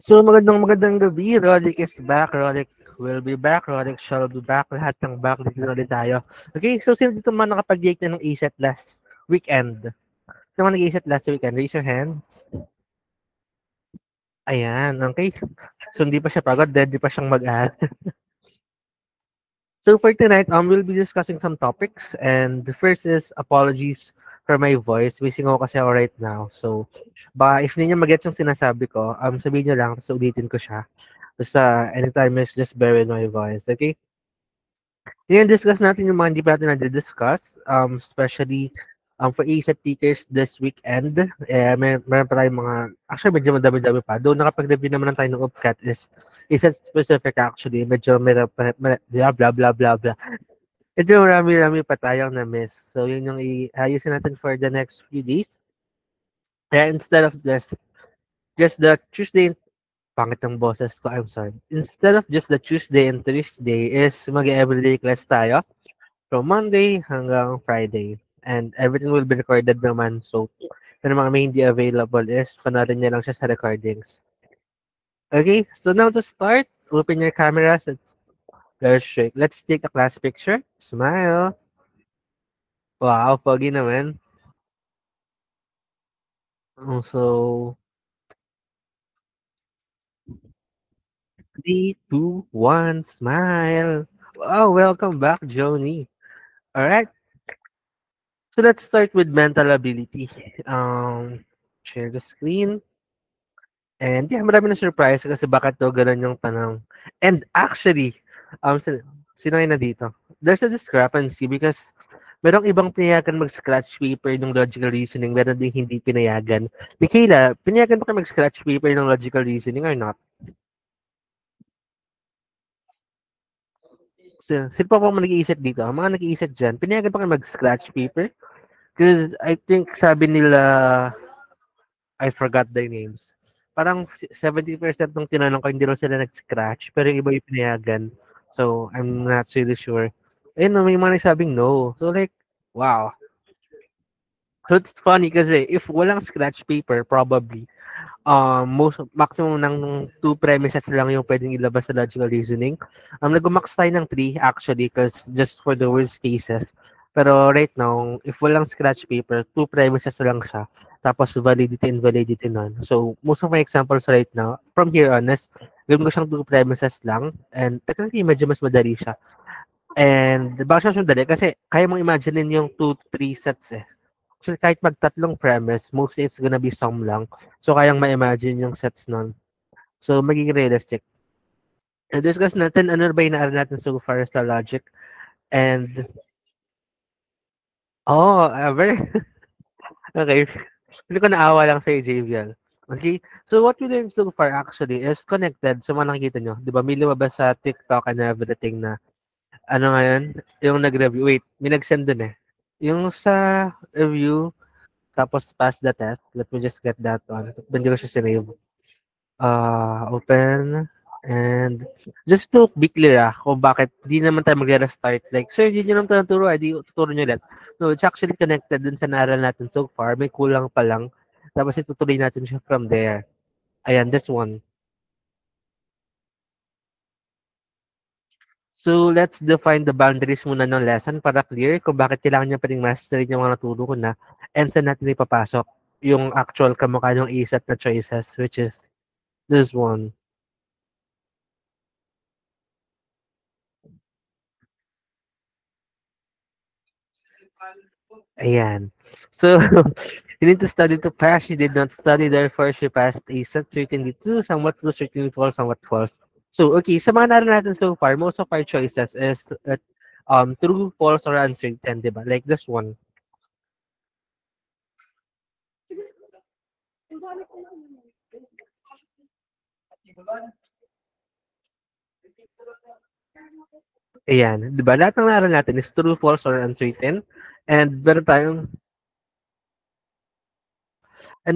So magandang gabi. Roderick is back. Roderick will be back. Roderick shall be back. Lahat ng back dito na ulit tayo. Okay, so sino dito man nakapag-take na ng ASET last weekend? Sino man nag-ASET last weekend? Raise your hand. Ayan, okay. So hindi pa siya pagod, dead pa siyang mag-add. So for tonight, we'll be discussing some topics, and the first is apologies for my voice. Missing ako kasi ako right now. So, baka if hindi niyo mag-gets yung sinasabi ko, sabihin niyo lang, tapos ulitin ko siya. Basta anytime is just bear with my voice, okay? Ngayon, discuss natin yung mga hindi pa natin na-discuss, especially for ASET takers this weekend. Meron pa tayong mga, actually medyo madami-dami pa. Doon nakapag-review naman tayo ng UPCAT is ASET specific actually. Medyo meron pa, blah, blah, blah, blah, blah. Medyo marami-rami pa tayong na-miss. So, yun yung ayusin natin for the next few days. Kaya instead of just the Tuesday, pangit ng boses ko, I'm sorry. Instead of just the Tuesday and Thursday is mag-everyday class tayo from Monday hanggang Friday. And everything will be recorded naman. So, yung mga may hindi available is panorin niya lang siya sa recordings. Okay, so now to start, open your cameras. Let's take a class picture. Smile. Wow, pogi naman. So, 3, 2, 1, smile. Wow, welcome back, Joni. All right. So let's start with mental ability. Share the screen. And yeah, marami na surprise kasi bakit to ganun yung tanong. And actually, sino na dito? There's a discrepancy because merong ibang pinayagan mag-scratch paper ng logical reasoning, meron din hindi pinayagan. Michaela, pinayagan ba kayo mag-scratch paper ng logical reasoning or not? Sino pa nag-iisip dito? Ang mga nag-iisip dyan, pinayagan ba kayo mag-scratch paper? Because I think sabi nila, I forgot their names. Parang 70% ng tinanong ko, hindi raw sila nag-scratch, pero yung iba yung pinayagan. So, I'm not really sure. Ayun, may mga nagsabing no. So, like, wow. So, it's funny kasi if walang scratch paper, probably, maximum ng 2 premises lang yung pwedeng ilabas sa logical reasoning. Nag-max tayo ng 3 actually because just for the worst cases. Pero right now, if walang scratch paper, 2 premises lang siya. Tapos validity and validity none. So most of my examples right now, from here on, is gawin ko siyang 2 premises lang. And technically, medyo mas madali siya. And baka siya dali kasi kaya mong imagine yung 2-3 sets eh. So kahit magtatlong premise, mostly it's gonna be sum lang. So kayang ma-imagine yung sets nun. So magiging realistic. Discuss natin ano ba yung naaral natin so far sa logic. And very okay. Hindi ko naawa lang sa'yo, Javier. Okay? So what we learned so far actually is connected sa mga nakikita nyo. Di ba? May lumabas sa TikTok and everything na ano ngayon? Yung nag-review. Wait, may nag-send dun eh. Yung sa review, tapos pass the test. Let me just get that one. Hindi ko siya sinave. Open. And just to be clear kung bakit di naman tayo mag-restart. Like, sir, hindi nyo naman tayo naturo, di tuturo nyo ulit. No, it's actually connected dun sa naaral natin so far. May kulang pa lang. Tapos itutuloy natin siya from there. Ayan, this one. So, let's define the boundaries muna ng lesson para clear kung bakit kailangan nyo pa rin mastery yung mga naturo ko na and saan natin ipapasok yung actual kamukha ng ASAT na choices, which is this one. Ayan. So, you need to study to pass. You did not study, therefore she passed ASAT. Certainly true, somewhat true, certainly false, somewhat false. So, okay, sa mga narin natin so far, most of our choices is true, false, or uncertain, di ba? Like this one. Ayan, di ba? Lahat ng naral natin is true, false, or uncertain. And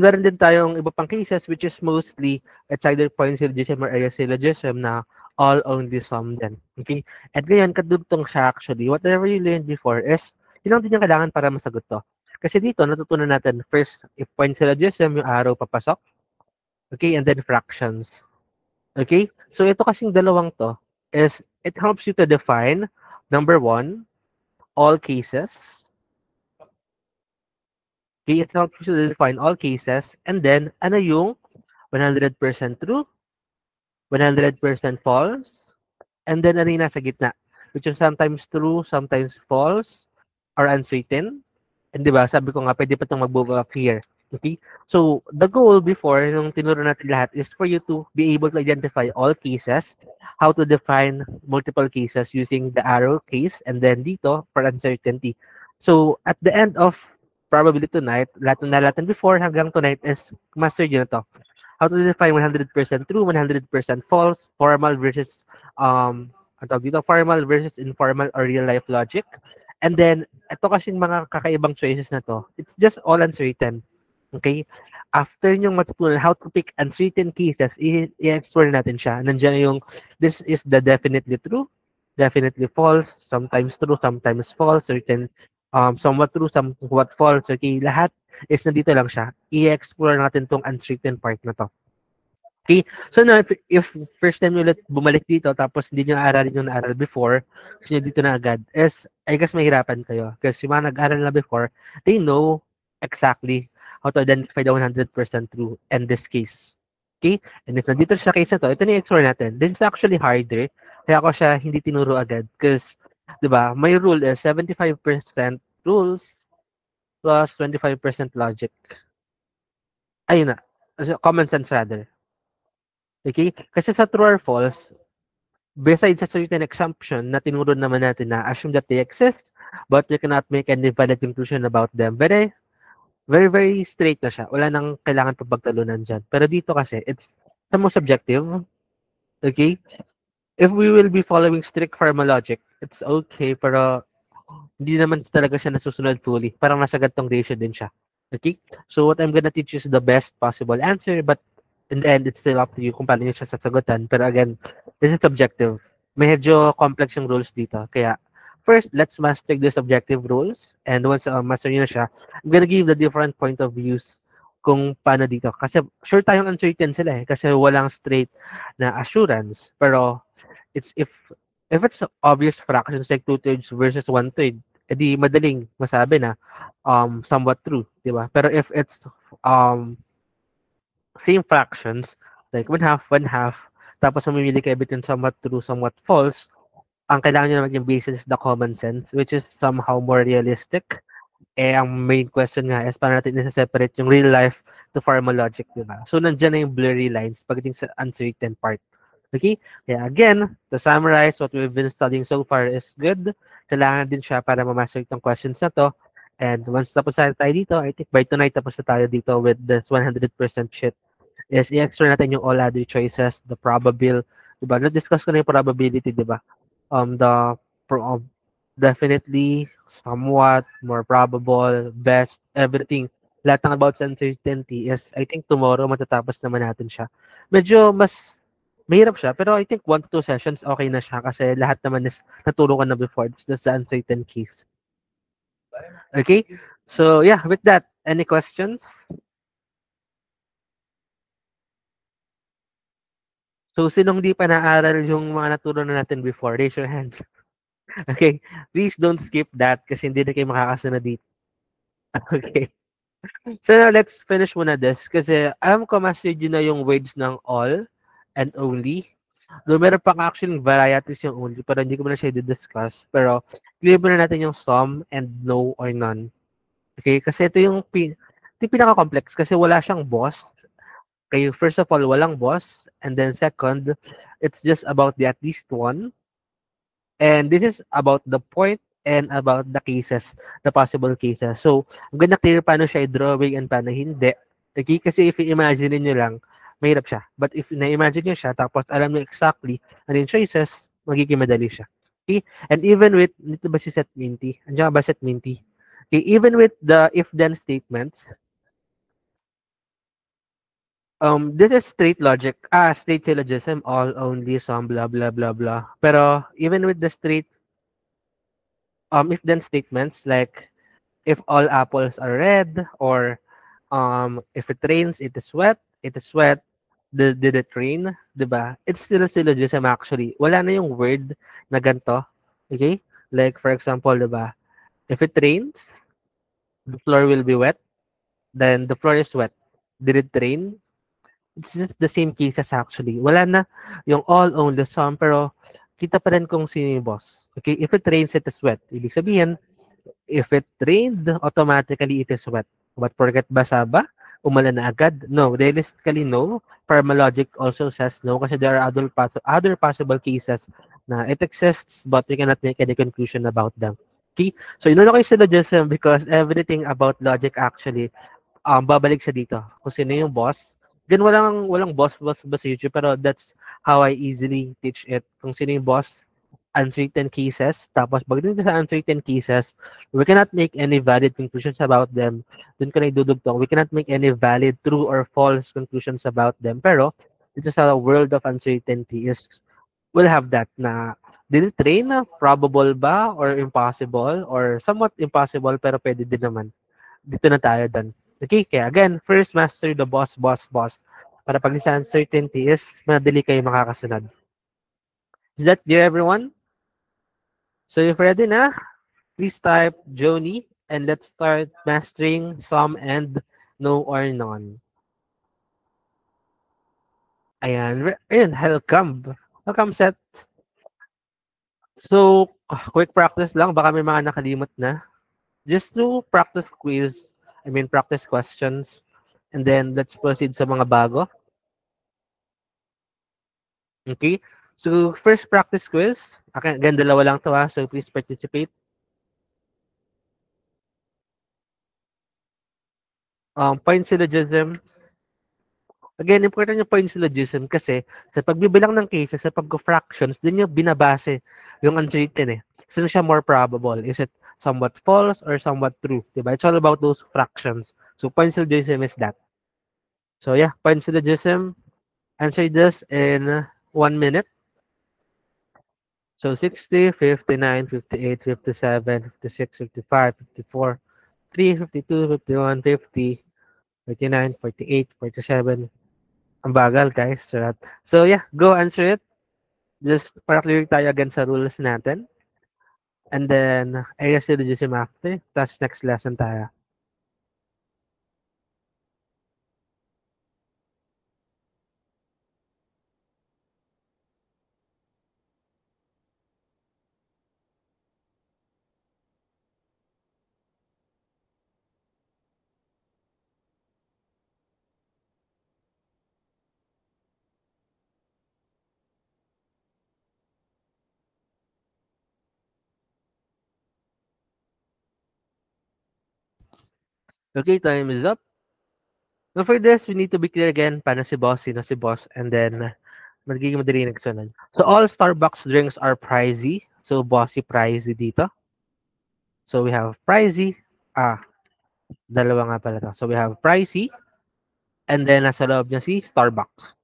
meron din tayong iba pang cases which is mostly it's either point syllogism or area syllogism na all only sum din. Okay? At ngayon, kadugtong siya actually, whatever you learned before is, yun lang din yung kailangan para masagot to. Kasi dito, natutunan natin first, if point syllogism, yung arrow papasok. Okay, and then fractions. Okay? So ito kasing dalawang to is it helps you to define number one, all cases. Okay, it helps you to define all cases and then ano yung 100% true, 100% false, and then ano yung nasa gitna, which is sometimes true, sometimes false, or uncertain. And 'di ba, sabi ko nga pwede pa 'tong mag-move up here. Okay? So, the goal before nung tinuro natin lahat is for you to be able to identify all cases, how to define multiple cases using the arrow case, and then dito for uncertainty. So, at the end of probably tonight, lahat na natin before hanggang tonight is master nyo na to. How to define 100% true, 100% false, formal versus ang tawag dito, formal versus informal or real life logic. And then ito kasing mga kakaibang choices na to, it's just all uncertain. Okay? After nyong matutunan how to pick uncertain cases, i-explore natin siya. Nandiyan yung, this is the definitely true, definitely false, sometimes true, sometimes false, certain, somewhat true, somewhat false. Okay? Lahat is nandito lang siya. I-explore natin tong uncertain part na to. Okay? So now, if first time nyo ulit bumalik dito tapos hindi nyo aaralin yung naaral before, gusto nyo dito na agad, is I guess mahirapan kayo. Kasi yung mga nag-aral na before, they know exactly how to identify the 100% true in this case. Okay? And if nandito sa case na to, ito na yung explore natin. This is actually harder. Kaya ako siya hindi tinuro agad. Because, di ba, my rule is 75% rules plus 25% logic. Ayun na. Common sense rather. Okay? Kasi sa true or false, besides sa certain assumption na tinuro naman natin na assume that they exist, but we cannot make any valid conclusion about them. Very, very, very straight na siya. Wala nang kailangan pa pagtalunan dyan. Pero dito kasi, it's the most subjective. Okay? If we will be following strict formal logic, it's okay, pero hindi naman talaga siya nasusunod fully. Parang nasa gantong ratio din siya. Okay? So what I'm gonna teach you is the best possible answer, but in the end, it's still up to you kung paano nyo siya sasagutan. Pero again, this is subjective. Medyo complex yung rules dito. Kaya, first, let's master the subjective rules. And once master nyo na siya, I'm gonna give the different point of views kung paano dito. Kasi sure tayong uncertain sila eh. Kasi walang straight na assurance. Pero, it's if it's obvious fractions like 2/3 versus 1/3, edi madaling masabi na somewhat true, di ba? Pero if it's um same fractions, like one half, tapos mamimili kayo between somewhat true, somewhat false, ang kailangan nyo naman yung basis is the common sense, which is somehow more realistic. Eh, ang main question nga is paano natin isa-separate yung real life to formal logic, di ba? So, nandiyan na yung blurry lines pagdating sa uncertain part. Okay? Kaya again, to summarize, what we've been studying so far is good. Kailangan din siya para ma-master itong questions na to. And once tapos na tayo dito, I think by tonight tapos na tayo dito with this 100% shit is i-extra natin yung all other choices, the probable, diba? Na-discuss ko na yung probability, diba? The definitely, somewhat, more probable, best, everything. Lahat ng about uncertainty is, I think tomorrow matatapos naman natin siya. Medyo mas mahirap siya, pero I think 1 to 2 sessions okay na siya kasi lahat naman is naturo ko na before. It's just the uncertain case. Okay? So, yeah, with that, any questions? So, sinong di pa naaral yung mga naturo na natin before? Raise your hands. Okay? Please don't skip that kasi hindi na kayo makakasunod dito. Okay. So, now let's finish muna this kasi alam ko master yun na yung words ng all and only. Though meron pang actually varieties yung only pero hindi ko muna siya i-discuss. Pero clear muna natin yung some and no or none. Okay? Kasi ito yung pinaka-complex kasi wala siyang boss. Okay, first of all, walang boss. And then second, it's just about the at least one. And this is about the point and about the cases, the possible cases. So, I'm gonna clear paano siya i-drawing and paano hindi. Okay? Kasi if i-imagine niyo lang, mahirap siya. But if na-imagine niyo siya, tapos alam niyo exactly ano yung choices, magiging madali siya. Okay? And even with, dito ba si Set Minty? Andiyan ba Set Minty? Okay, even with the if-then statements, this is straight logic. Straight syllogism, all, only, some, blah, blah, blah, blah. Pero even with the straight if then statements like if all apples are red or if it rains it is wet, Did it rain? Diba? It's still a syllogism actually. Wala na yung word na ganito. Okay? Like, for example, diba? If it rains, the floor will be wet. Then the floor is wet. Did it rain? It's just the same cases actually. Wala na yung all, only, some, pero kita pa rin kung sino yung boss. Okay? If it rains, it is wet. Ibig sabihin, if it rained, automatically it is wet. But forget basa ba? Umulan na agad? No. Realistically, no. Pharmalogic also says no kasi there are other possible cases na it exists but we cannot make any conclusion about them. Okay? So, inuna ko yung syllogism because everything about logic actually babalik siya dito. Kung sino yung boss. Then walang boss ba sa YouTube pero that's how I easily teach it. Kung sino yung boss, uncertain cases. Tapos pagdating sa uncertain cases, we cannot make any valid conclusions about them. Doon ka na idudugtong. We cannot make any valid true or false conclusions about them. Pero dito sa world of uncertainty is we'll have that na did it rain? Probable ba? Or impossible? Or somewhat impossible pero pwede din naman. Dito na tayo dun. Okay, kaya again, first master the boss. Para pag sa uncertainty is madali kayo makakasunod. Is that clear, everyone? So if ready na, please type Joni and let's start mastering some and no or none. Ayan, ayan, welcome. Welcome, Seth. So, quick practice lang, baka may mga nakalimot na. Just do practice quiz, practice questions, and then let's proceed sa mga bago. Okay? So, first practice quiz. Again, dalawa lang to so please participate. Point syllogism. Again, important yung point syllogism kasi sa pagbibilang ng cases, sa pag-fractions, din yung binabase yung uncertain eh. Sino siya more probable? Is it somewhat false or somewhat true? Diba? It's all about those fractions. So, point syllogism is that. So, yeah, point syllogism. Answer this in 1 minute. So 60, 59, 58, 57, 56, 55, 54, 3, 52, 51, 50, 49, 48, 47. Ang bagal, guys. So yeah, go answer it. Just para clear tayo again sa rules natin. And then, I guess syllogism after. Tapos next lesson tayo. Okay, time is up. Now for this, we need to be clear again paano si boss, sino si boss, and then magiging madali nagsunod. So all Starbucks drinks are pricey. So bossy pricey dito. So we have pricey. Dalawa nga pala to. So we have pricey and then nasa loob niya si Starbucks.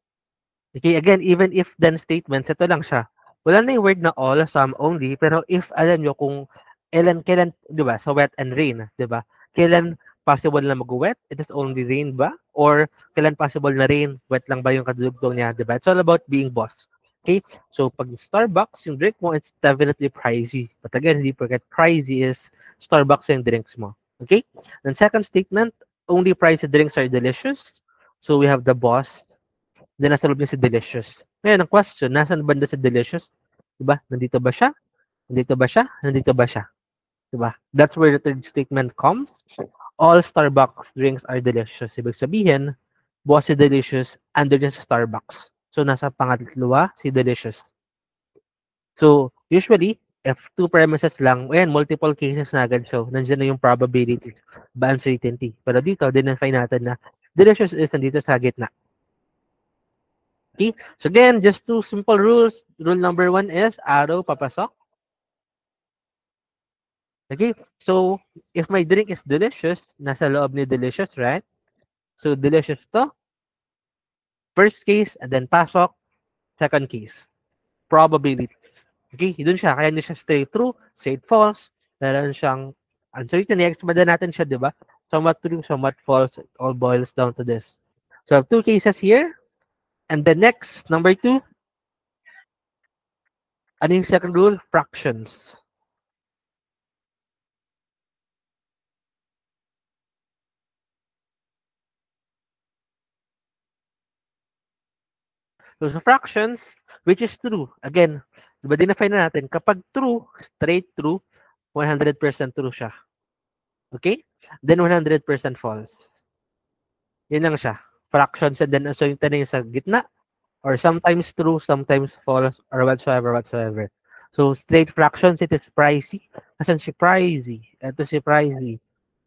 Okay, again, even if then statements, ito lang siya. Wala na yung word na all, some, only, pero if alam nyo kung kailan, di ba, sa wet and rain, di ba? Kailan possible na mag-wet? It is only rain ba? Or kailan possible na rain? Wet lang ba yung kadugtong niya, di ba? It's all about being boss. Okay? So, pag Starbucks, yung drink mo, it's definitely pricey. But again, hindi forget, pricey is Starbucks yung drinks mo. Okay? And second statement, only pricey drinks are delicious. So, we have the boss. Then, nasa loob niya si Delicious. Ngayon, ang question, nasan banda si Delicious? Diba? Nandito ba siya? Nandito ba siya? Nandito ba siya? Diba? That's where the third statement comes. All Starbucks drinks are delicious. Ibig sabihin, boss si Delicious, under niya sa Starbucks. So, nasa pangatluwa si Delicious. So, usually, if two premises lang, ayan, multiple cases na agad siya. Nandiyan na yung probabilities ba uncertainty. Pero dito, dinefine natin na Delicious is nandito sa gitna. Okay, so again, just two simple rules. Rule number 1 is arrow papasok. Okay, so if my drink is delicious, nasa loob ni delicious, right? So delicious to. First case, and then pasok. Second case. Probabilities. Okay, dun siya. Kaya hindi siya straight true, straight false. Meron siyang uncertain. I-expand natin siya, di ba? Somewhat true, somewhat false. It all boils down to this. So I have two cases here. And the next, number 2, ano yung second rule? Fractions. So sa fractions, which is true, again, diba dinefine na natin, kapag true, straight true, 100% true siya. Okay? Then 100% false. Yun lang siya. Fractions and then so yung tanong sa gitna, or sometimes true, sometimes false, or whatsoever. So straight fractions, it is pricey. Asan si pricey? Ito si pricey.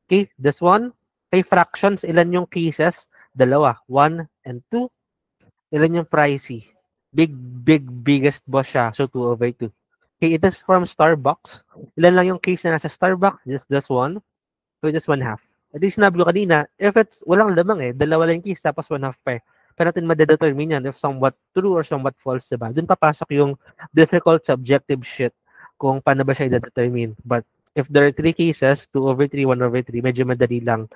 Okay, this one, kay fractions, ilan yung cases? Dalawa, 1 and 2. Ilan yung pricey? Biggest boss siya. So 2 over 2. Okay, it is from Starbucks. Ilan lang yung case na nasa Starbucks? Just this one. So just one half. At least sinabi ko kanina, if it's walang lamang dalawa lang yung case tapos one half pa. Pero natin madedetermine yan if somewhat true or somewhat false, diba? Doon papasok yung difficult subjective shit kung paano ba siya i-determine. But if there are 3 cases, 2 over 3, 1 over 3, medyo madali lang.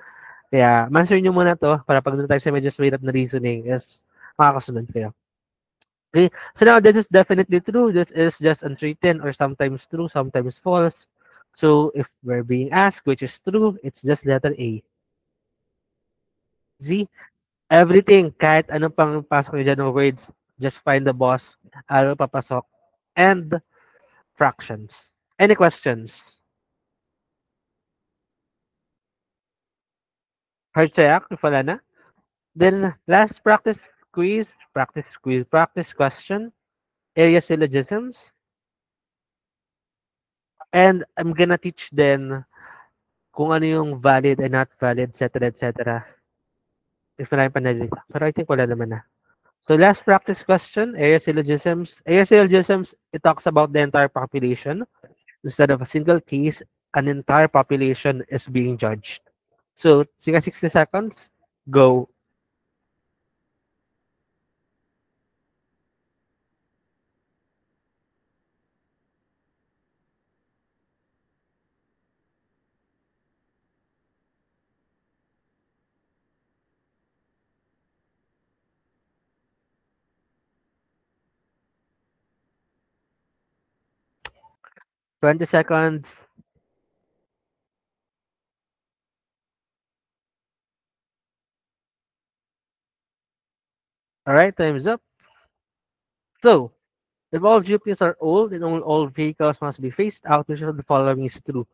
Kaya, master nyo muna to para pag doon tayo sa medyo straight up na reasoning is makakasunod kayo. Okay, so now this is definitely true. This is just uncertain or sometimes true, sometimes false. So if we're being asked which is true, it's just letter A. Z, everything, kahit anong pang pasok nyo dyan ng words, just find the boss, araw papasok, and fractions. Any questions? Hard check, if wala na. Then last practice question, area syllogisms. And I'm gonna teach then kung ano yung valid and not valid, etc. If wala yung panalita. Pero I think wala naman na. So last practice question, area syllogisms. Area syllogisms, it talks about the entire population. Instead of a single case, an entire population is being judged. So, sige 60 seconds. Go. Twenty seconds. All right, time's up. So, if all GPUs are old and all vehicles must be phased out, which of the following is true?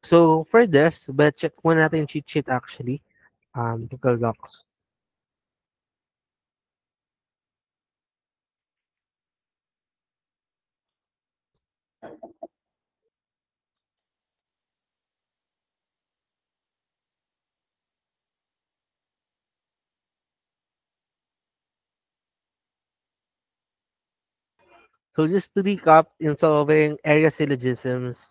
So, for this, but check muna natin yung cheat sheet actually. Google Docs. So, just to recap, in solving area syllogisms,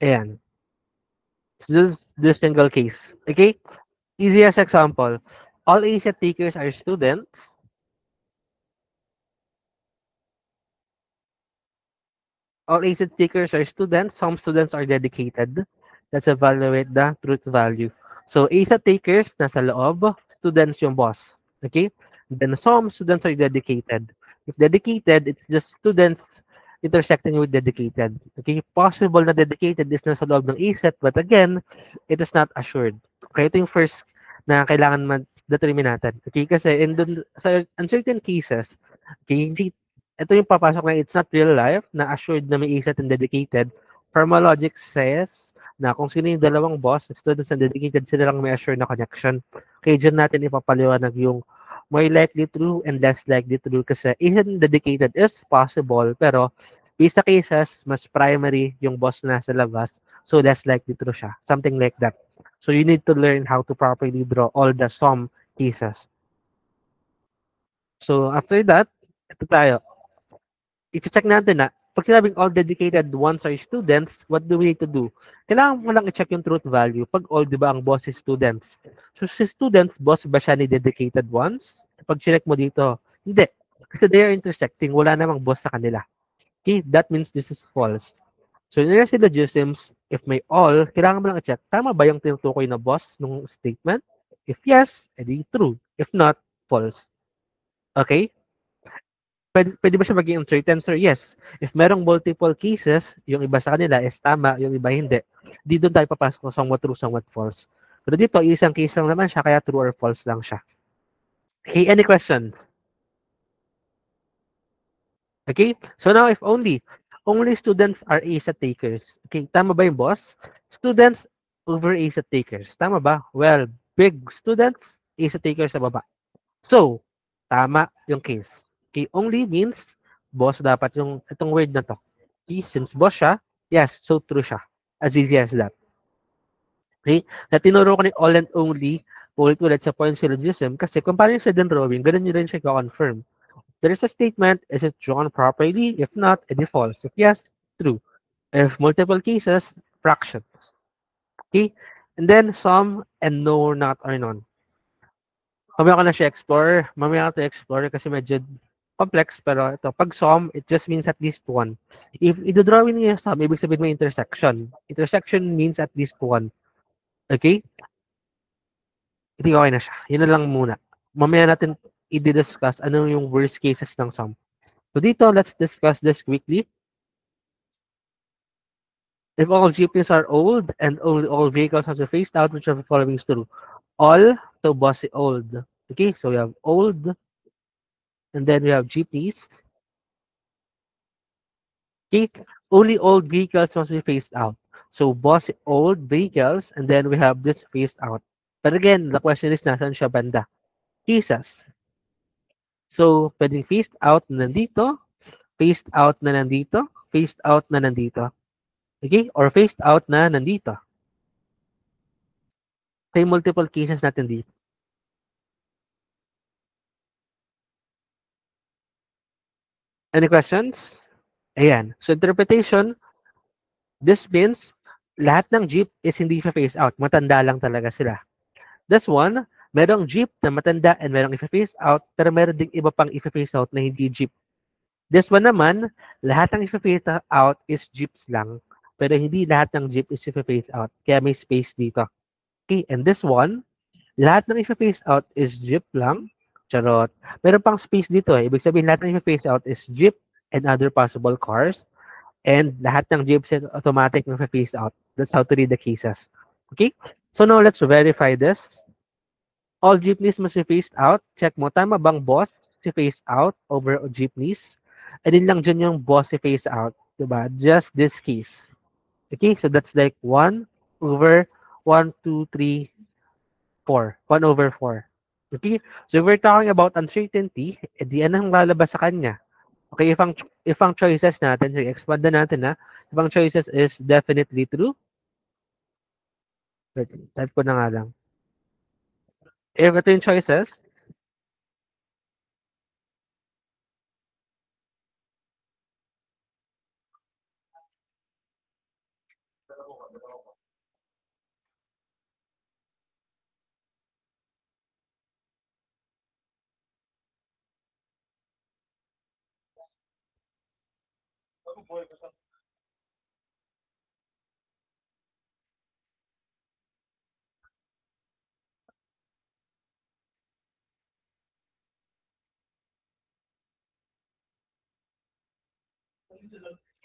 ayan. This single case. Okay? Easiest example. All ASET takers are students. All ASET takers are students. Some students are dedicated. Let's evaluate the truth value. So, ASET takers, nasa loob. Students yung boss. Okay? Then, some students are dedicated. If dedicated, it's just students intersecting with dedicated. Okay? Possible na dedicated is nasa loob ng ASET, but again, it is not assured. Okay? Ito yung first na kailangan ma-determine natin. Okay? Kasi in sa uncertain cases, okay, ito yung papasok na it's not real life, na assured na may ASET and dedicated. Pharmalogic says na kung sino yung dalawang boss, students and dedicated, sila lang may assured na connection. Kaya dyan natin ipapaliwanag yung more likely true and less likely true kasi ASET and dedicated is possible, pero based sa cases, mas primary yung boss na sa labas, so less likely true siya. Something like that. So you need to learn how to properly draw all the sum cases. So after that, ito tayo. I-check natin na, pag sinabing all dedicated ones are students, what do we need to do? Kailangan mo lang i-check yung truth value. Pag all, di ba, ang boss is students. So si students, boss ba siya ni dedicated ones? Pag check mo dito, hindi. Kasi they are intersecting, wala namang boss sa kanila. Okay, that means this is false. So in your syllogisms, if may all, kailangan mo lang i-check, tama ba yung tinutukoy na boss nung statement? If yes, edi true. If not, false. Okay? Pwede ba siya maging straight answer? Yes. If merong multiple cases, yung iba sa kanila is tama, yung iba hindi. Di doon tayo papasok sa somewhat true, somewhat false. Pero dito, isang case lang naman siya, kaya true or false lang siya. Okay, any questions? Okay, so now if only students are ASA takers. Okay, tama ba yung boss? Students over ASA takers. Tama ba? Well, big students, ASA takers sa baba. So, tama yung case. Okay, only means boss dapat yung itong word na to. Okay, since boss siya, yes, so true siya. As easy as that. Okay, na tinuro ko ni all and only, ulit-ulit sa point syllogism kasi kung paano yung sa drawing, ganun nyo rin siya confirm. There is a statement, is it drawn properly? If not, it is false. If yes, true. If multiple cases, fractions. Okay? And then some and no, not, or none. Mamaya ko na siya explore. Mamaya ko to explore kasi medyo complex. Pero ito, pag some, it just means at least one. If i-drawing niya yung some, ibig sabihin may intersection. Intersection means at least one. Okay? Hindi okay na siya. Yun na lang muna. Mamaya natin i-discuss ano yung worst cases ng some. So dito, let's discuss this quickly. If all jeepneys are old and only all vehicles have to phased out, which of the following is true? All, so bossy old. Okay, so we have old, and then we have jeepneys. Okay, only old vehicles must be phased out. So bossy old vehicles, and then we have this phased out. But again, the question is, nasan siya banda? Cases. So, pwedeng phased out na nandito, phased out na nandito, phased out na nandito. Okay? Or phased out na nandito. Say multiple cases natin dito. Any questions? Ayan. So, interpretation, this means lahat ng jeep is hindi fa-phase out. Matanda lang talaga sila. This one, merong jeep na matanda and merong i-phase out, pero meron ding iba pang i-phase out na hindi jeep. This one naman, lahat ng i-phase out is jeeps lang, pero hindi lahat ng jeep is i-phase out. Kaya may space dito. Okay, and this one, lahat ng i-phase out is jeep lang. Charot. Meron pang space dito eh. Ibig sabihin, lahat ng i-phase out is jeep and other possible cars. And lahat ng jeeps is automatic na phase out. That's how to read the cases. Okay? So now let's verify this. All jeepneys must be phased out. Check mo, tama bang boss si phase out over jeepneys? And din lang dyan yung boss si phase out. Diba? Just this case. Okay? So that's like 1 over 1, 2, 3, 4. 1 over 4. Okay? So if we're talking about uncertainty, edi anong lalabas sa kanya? Okay, if ang choices natin, sige, expand na natin na, if ang choices is definitely true, type ko na nga lang. If ito yung choices,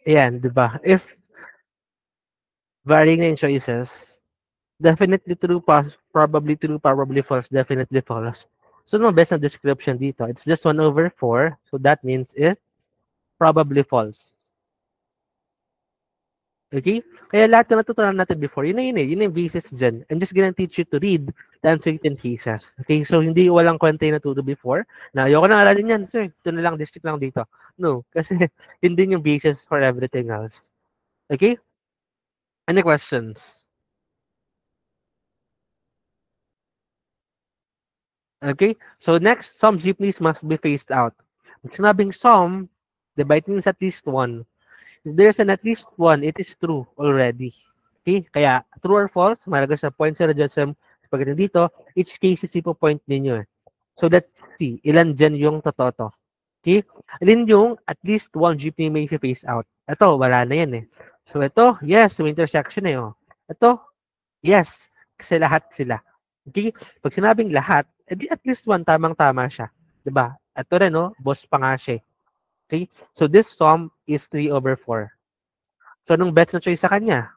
ayan, di ba? If varying na yung choices, definitely true, probably false, definitely false. So, no, best na description dito. It's just 1 over 4. So, that means it's probably false. Okay? Kaya lahat na natutunan natin before, yun na yun eh. Yun na yung basis dyan. I'm just gonna teach you to read the uncertain cases. Okay? So, hindi walang kwenta yung natuto before. Na ayoko na aralin yan. Sir, ito na lang, district lang dito. No. Kasi, yun din yung basis for everything else. Okay? Any questions? Okay? So, next, some jeepneys must be phased out. Pag sinabing some, diba, it means at least one. If there's an at least one, it is true already. Okay? Kaya, true or false, malaga sa point syllogism. Pag dito, each case is point ninyo eh. So, let's see. Ilan dyan yung totoo to? Okay? Alin yung at least one jeepney may face out? Ito, wala na yan eh. So ito, yes, may intersection eh. Oh. Ito, yes, kasi lahat sila. Okay? Pag sinabing lahat, edi at least one tamang-tama siya. 'Di ba? Ito rin, no? Boss pa nga siya. Okay? So this sum is 3/4. So anong best na choice sa kanya?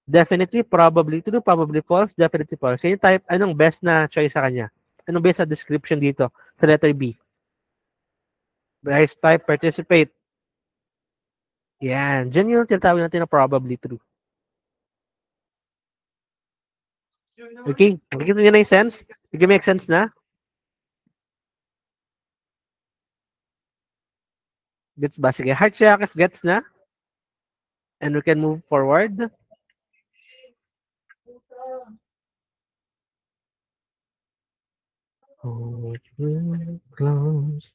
Definitely, probably true, probably false, definitely false. Can you type anong best na choice sa kanya? Anong best na description dito sa letter B? Guys, type participate. Yan. Diyan yung tinatawag natin na probably true. Okay? Nakikita niyo na yung sense? Nag-make sense na? Gets ba? Sige, heart check if gets na. And we can move forward. Hold me close.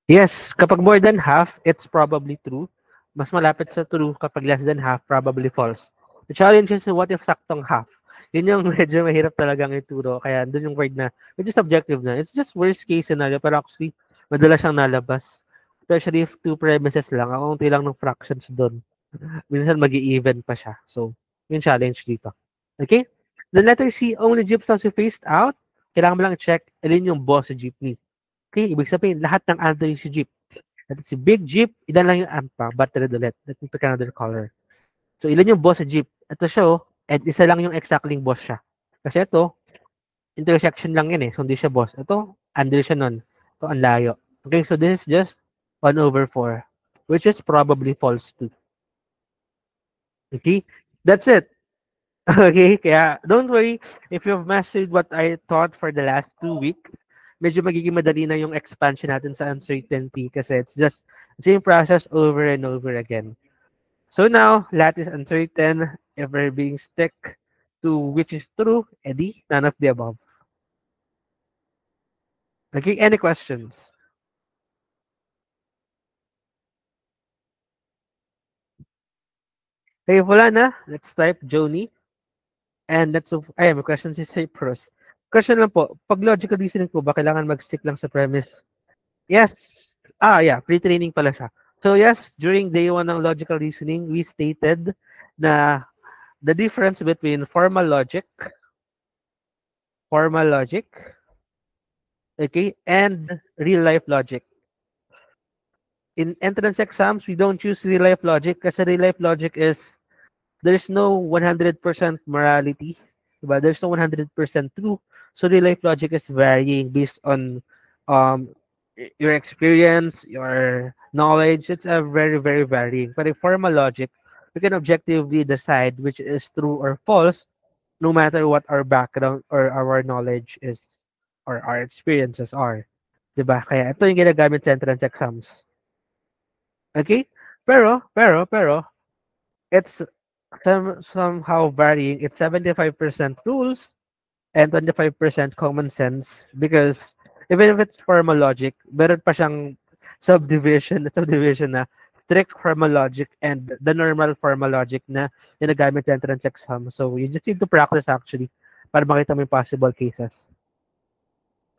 Yes, kapag more than half, it's probably true. Mas malapit sa true kapag less than half, probably false. The challenge is what if saktong half? Yun yung medyo mahirap talagang ituro. Kaya doon yung word na, medyo subjective na. It's just worst case scenario, pero actually, madalas siyang nalabas. Especially if two premises lang, ang unti lang ng fractions doon. Minsan mag-i-even pa siya. So, yung challenge dito. Okay? The letter C, only jeeps are faced out. Kailangan mo lang i-check alin yung boss sa jeepney. Okay? Ibig sabihin, lahat ng answer yung si jeep. At si big jeep, ilan lang yung ampa, but red ulit. Let me pick another color. So, ilan yung boss sa jeep? Ito siya, oh. And isa lang yung exactly boss siya. Kasi ito, intersection lang yan eh. So, hindi siya boss. Ito, under siya nun. Ito, ang layo. Okay, so this is just 1/4, which is probably false too. Okay? That's it. Okay, kaya don't worry if you've mastered what I taught for the last 2 weeks. Medyo magiging madali na yung expansion natin sa uncertainty kasi it's just the same process over and over again. So now, lahat is uncertain. If we're being stuck to which is true, Eddie, none of the above. Okay, any questions? Okay, wala na. Let's type Joni. And let's, may question si Cyprus. Question lang po, pag logical reasoning po ba, kailangan mag-stick lang sa premise? Yes. Yeah, pre-training pala siya. So yes, during day 1 ng logical reasoning, we stated na the difference between formal logic, okay, and real life logic. In entrance exams, we don't use real life logic kasi real life logic is there's no 100% morality, diba? There's no 100% true. So real life logic is varying based on um your experience, your knowledge. It's a very, very varying. But in formal logic, we can objectively decide which is true or false, no matter what our background or our knowledge is or our experiences are. Diba? Kaya ito yung ginagamit sa entrance exams. Okay? Pero, it's somehow varying. It's 75% rules and 25% common sense because even if it's formal logic, meron pa siyang subdivision na strict formal logic and the normal formal logic na ginagamit sa entrance exam. So you just need to practice actually para makita mo yung possible cases.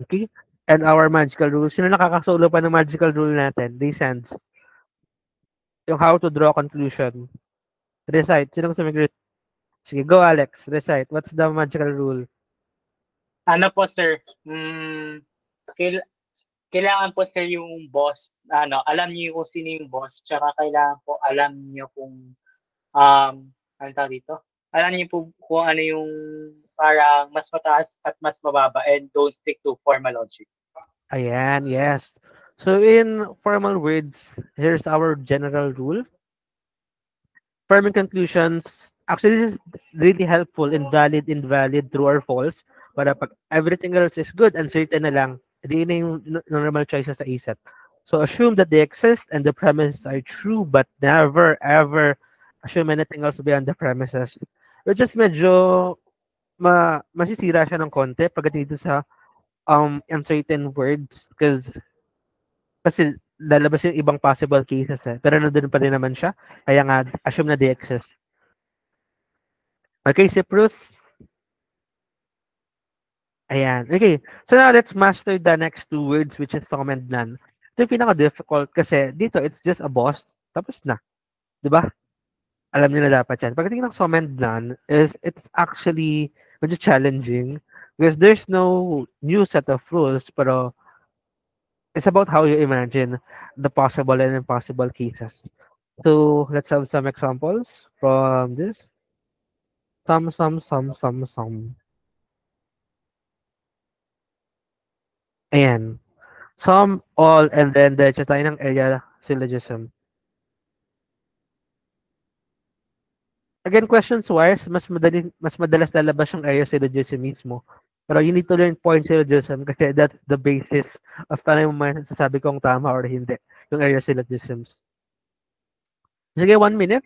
Okay? And our magical rule. Sino nakakasolo pa ng magical rule natin? They sense. Yung how to draw conclusion. Recite. Sino gusto mag-recite? Sige, go Alex. Recite. What's the magical rule? Ano po sir, kailangan po sir yung boss, alam niyo kung sino yung boss, tsaka kailangan po alam niyo kung, ano tawag dito? Alam niyo po kung ano yung parang mas mataas at mas mababa and don't stick to formal logic. Ayan, yes. So in formal words, here's our general rule. Forming conclusions, actually this is really helpful in valid, invalid, true or false. Para pag everything else is good, uncertain na lang, di na yung normal choices sa isip. So assume that they exist and the premises are true, but never ever assume anything else beyond the premises. Which is medyo masisira siya ng konti pagdating dito sa uncertain words kasi lalabas yung ibang possible cases eh. Pero nandun pa rin naman siya. Kaya nga, assume na they exist. Okay, si Bruce. Ayan. Okay. So now let's master the next two words which is some and none. Ito yung pinaka-difficult kasi dito it's just a boss. Tapos na. Di ba? Alam niyo na dapat yan. Pagdating ng some and none is it's actually medyo challenging because there's no new set of rules pero it's about how you imagine the possible and impossible cases. So let's have some examples from this. Some. Ayan. Some, all, and then diretso tayo ng area syllogism. Again, questions wise, mas madalas lalabas yung area syllogism mismo. Pero you need to learn point syllogism kasi that's the basis of paano mo masasabi kung tama or hindi yung area syllogisms. Sige, 1 minute.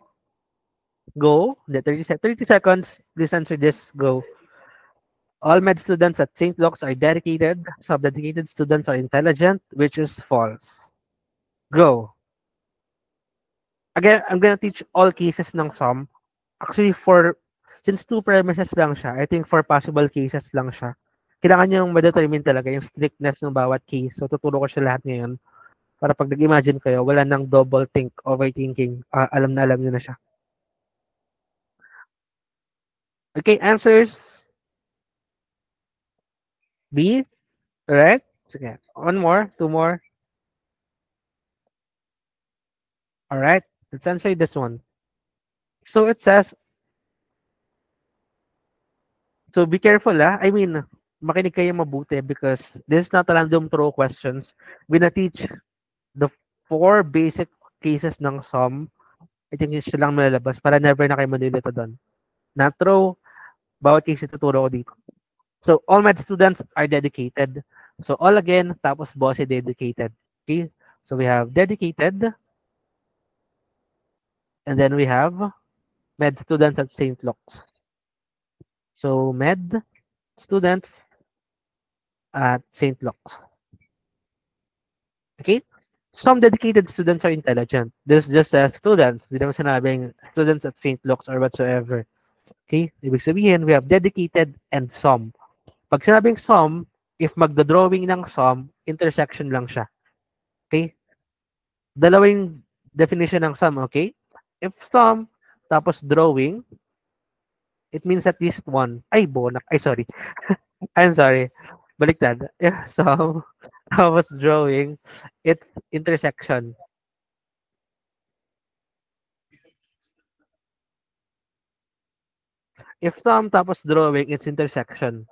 Go. 30 seconds. Please answer this. Go. All med students at St. Luke's are dedicated. Some dedicated students are intelligent, which is false. Go. Again, I'm gonna teach all cases ng sum. Actually, since two premises lang siya, I think for possible cases lang siya. Kailangan nyo ma-determine talaga yung strictness ng bawat case. So, tuturo ko siya lahat ngayon para pag nag-imagine kayo, wala nang double think, overthinking. Alam na alam nyo na siya. Okay, answers. B. Right? Sige. One more, two more. All right. Let's answer this one. So it says, so be careful I mean, makinig kayo mabuti because this is not a random throw questions. We're gonna teach the 4 basic cases ng sum. I think yun lang malalabas para never na kayo manilito doon. Na throw, bawat case tuturo ko dito. So all med students are dedicated. So all again, tapos boss dedicated. Okay? So we have dedicated. And then we have med students at St. Luke's. So med students at St. Luke's. Okay? Some dedicated students are intelligent. This just says students. Hindi naman sinabing students at St. Luke's or whatsoever. Okay? Ibig sabihin, we have dedicated and some. Pag sinabing some, if magda-drawing ng some, intersection lang siya. Okay? Dalawang definition ng some, okay? If some, tapos drawing, it means at least one. Ay, bonak. Ay, sorry. I'm sorry. Baliktad. If some, tapos drawing, it's intersection. If some, tapos drawing, it's intersection.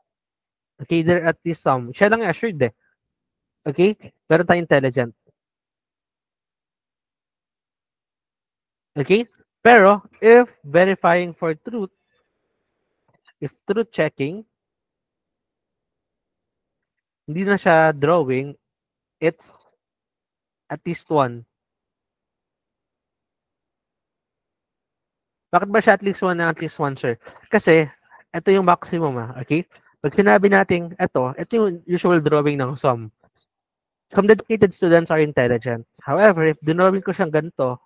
Okay, there at least some. Siya lang assured Okay? Meron tayong intelligent. Okay? Pero, if verifying for truth, if truth checking, hindi na siya drawing, it's at least one. Bakit ba siya at least one na at least one, sir? Kasi, ito yung maximum, okay? Pag sinabi natin, ito yung usual drawing ng sum. Some dedicated students are intelligent. However, if dinrawing ko siyang ganito,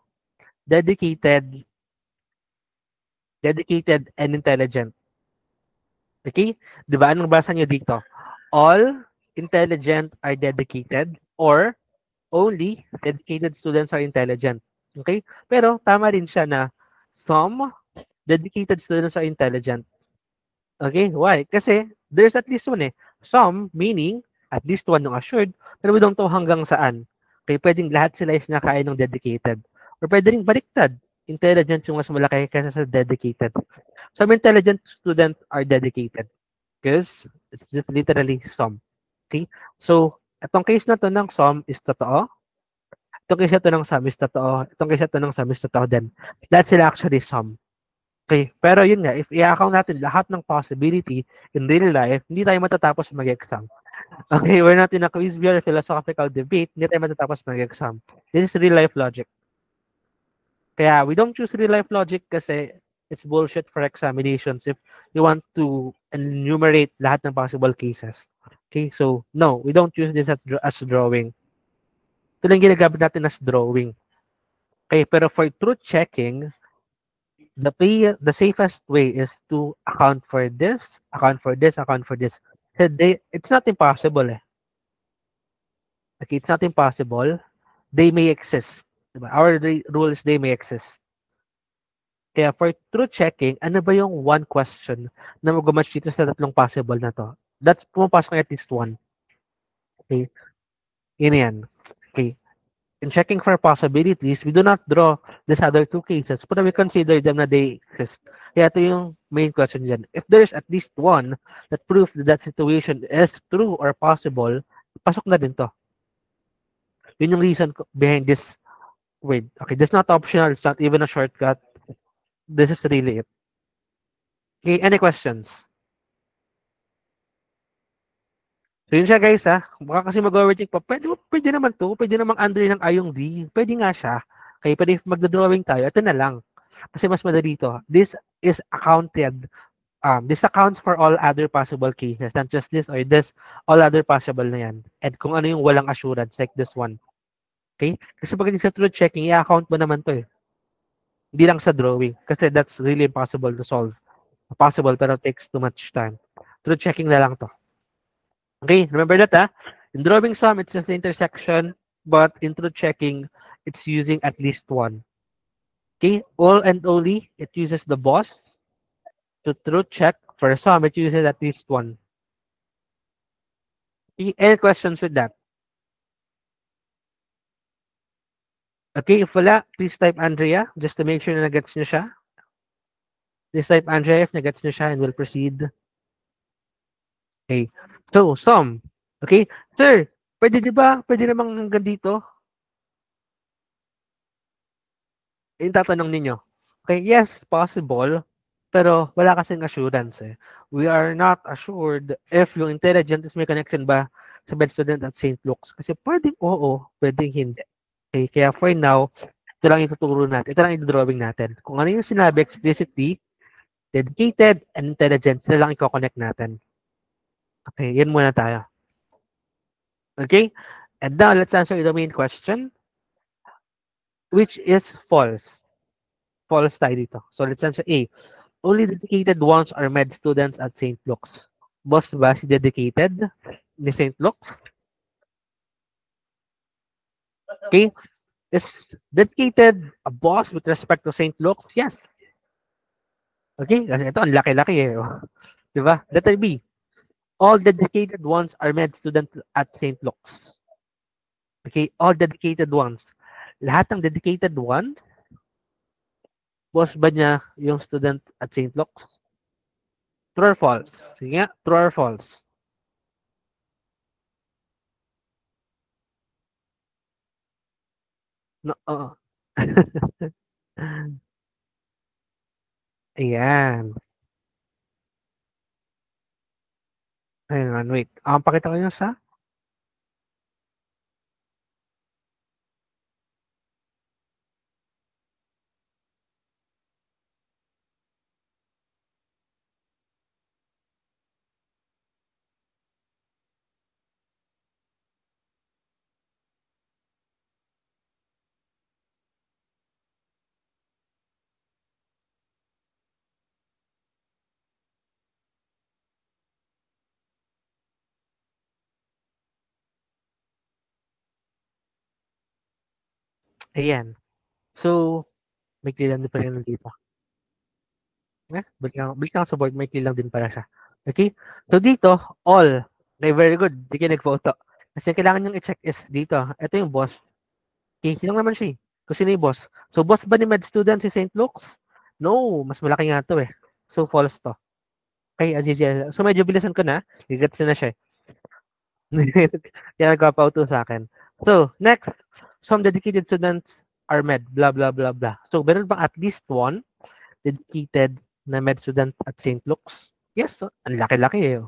dedicated and intelligent. Okay? Di ba? Anong basa niyo dito? All intelligent are dedicated or only dedicated students are intelligent. Okay? Pero tama rin siya na some dedicated students are intelligent. Okay? Why? Kasi there's at least one Some meaning at least one yung assured, pero we don't know hanggang saan. Okay? Pwedeng lahat sila is nakain ng dedicated. Or pwede rin baliktad. Intelligent yung mas malaki kaysa sa dedicated. Some intelligent students are dedicated because it's just literally some. Okay? So, itong case na to ng some is totoo. Itong case na to ng sum is totoo. Itong case na to ng sum is totoo din. That's actually some. Okay? Pero yun nga, if i-account natin lahat ng possibility in daily life, hindi tayo matatapos mag-exam. Okay? We're not in a quiz or philosophical debate. Hindi tayo matatapos mag-exam. This is real life logic. Kaya we don't choose real life logic kasi it's bullshit for examinations if you want to enumerate lahat ng possible cases. Okay, so no, we don't use this as drawing. Ito lang ginagamit natin as drawing. Okay, pero for truth checking, the safest way is to account for this, account for this, account for this. said it's not impossible eh. Okay, it's not impossible. They may exist. Diba? Our rule is they may exist. Kaya for truth checking, ano ba yung one question na mag-match dito sa tatlong possible na to? That's pumapasok at least one. Okay? Yun yan. Okay. In checking for possibilities, we do not draw these other two cases, but we consider them na they exist. Kaya ito yung main question dyan. If there's at least one that proves that that situation is true or possible, pasok na din to. Yun yung reason behind this word. Okay, this is not optional. It's not even a shortcut. This is really it. Okay, any questions? So yun siya guys ha. Baka kasi mag-overthink pa. Pwede naman to. Pwede namang under ng ayong D. Pwede nga siya. Okay, pwede magdodrawing tayo. Ito na lang. Kasi mas madali to. This is accounted. This accounts for all other possible cases. Not just this or this. All other possible na yan. And kung ano yung walang assurance like this one. Okay? Kasi pag sa truth checking, i-account mo naman to eh. Hindi lang sa drawing. Kasi that's really impossible to solve. Possible pero takes too much time. Truth checking na lang to. Okay, remember that in drawing sum, it's just the intersection, but in truth checking, it's using at least one. Okay, all and only, it uses the boss. To truth check, for sum, it uses at least one. Okay, any questions with that? Okay, if wala, please type Andrea, just to make sure na nagets niyo siya. Please type Andrea if nagets niyo siya and we'll proceed. Okay, so sum. Okay, sir, pwede di ba? Pwede namang hanggang dito? Yung tatanong ninyo. Okay, yes, possible. Pero wala kasing assurance eh. We are not assured if yung intelligent is may connection ba sa med student at St. Luke's. Kasi pwedeng oo, pwedeng hindi. Okay, kaya for now, ito lang ituturo natin. Ito lang i-drawing natin. Kung ano yung sinabi explicitly, dedicated, and intelligent, sila lang i-connect natin. Okay, yan muna tayo. Okay, and now let's answer the main question, which is false. False tayo dito. So let's answer A. Only dedicated ones are med students at St. Luke's. Boss ba si dedicated ni St. Luke's? Okay. Is dedicated a boss with respect to St. Luke's? Yes. Okay. Kasi ito, ang laki-laki eh. Diba? Letter B. All dedicated ones are med students at St. Luke's. Okay. All dedicated ones. Lahat ng dedicated ones, boss ba niya yung student at St. Luke's? True or false? Sige nga, true or false? No, Ayan. Ayan, wait. Pakita ko yun sa ayan. So, may lang din pala yun dito. Balik lang sa board, may lang din pala siya. Okay? So, dito, all. Okay, very good. Di kayo nag-photo. Kasi kailangan nyo i-check is dito. Ito yung boss. Okay, yun lang naman siya. Kung sino yung boss. So, boss ba ni med student si St. Luke's? No, mas malaki nga to eh. So, false to. Okay, Aziz. So, medyo bilisan ko na. Gigets na siya. Kaya nagpapauto sa akin. So, next. Some dedicated students are med. Blah, blah, blah, blah. So, meron bang at least one dedicated na med student at St. Luke's? Yes, ang laki-laki eh.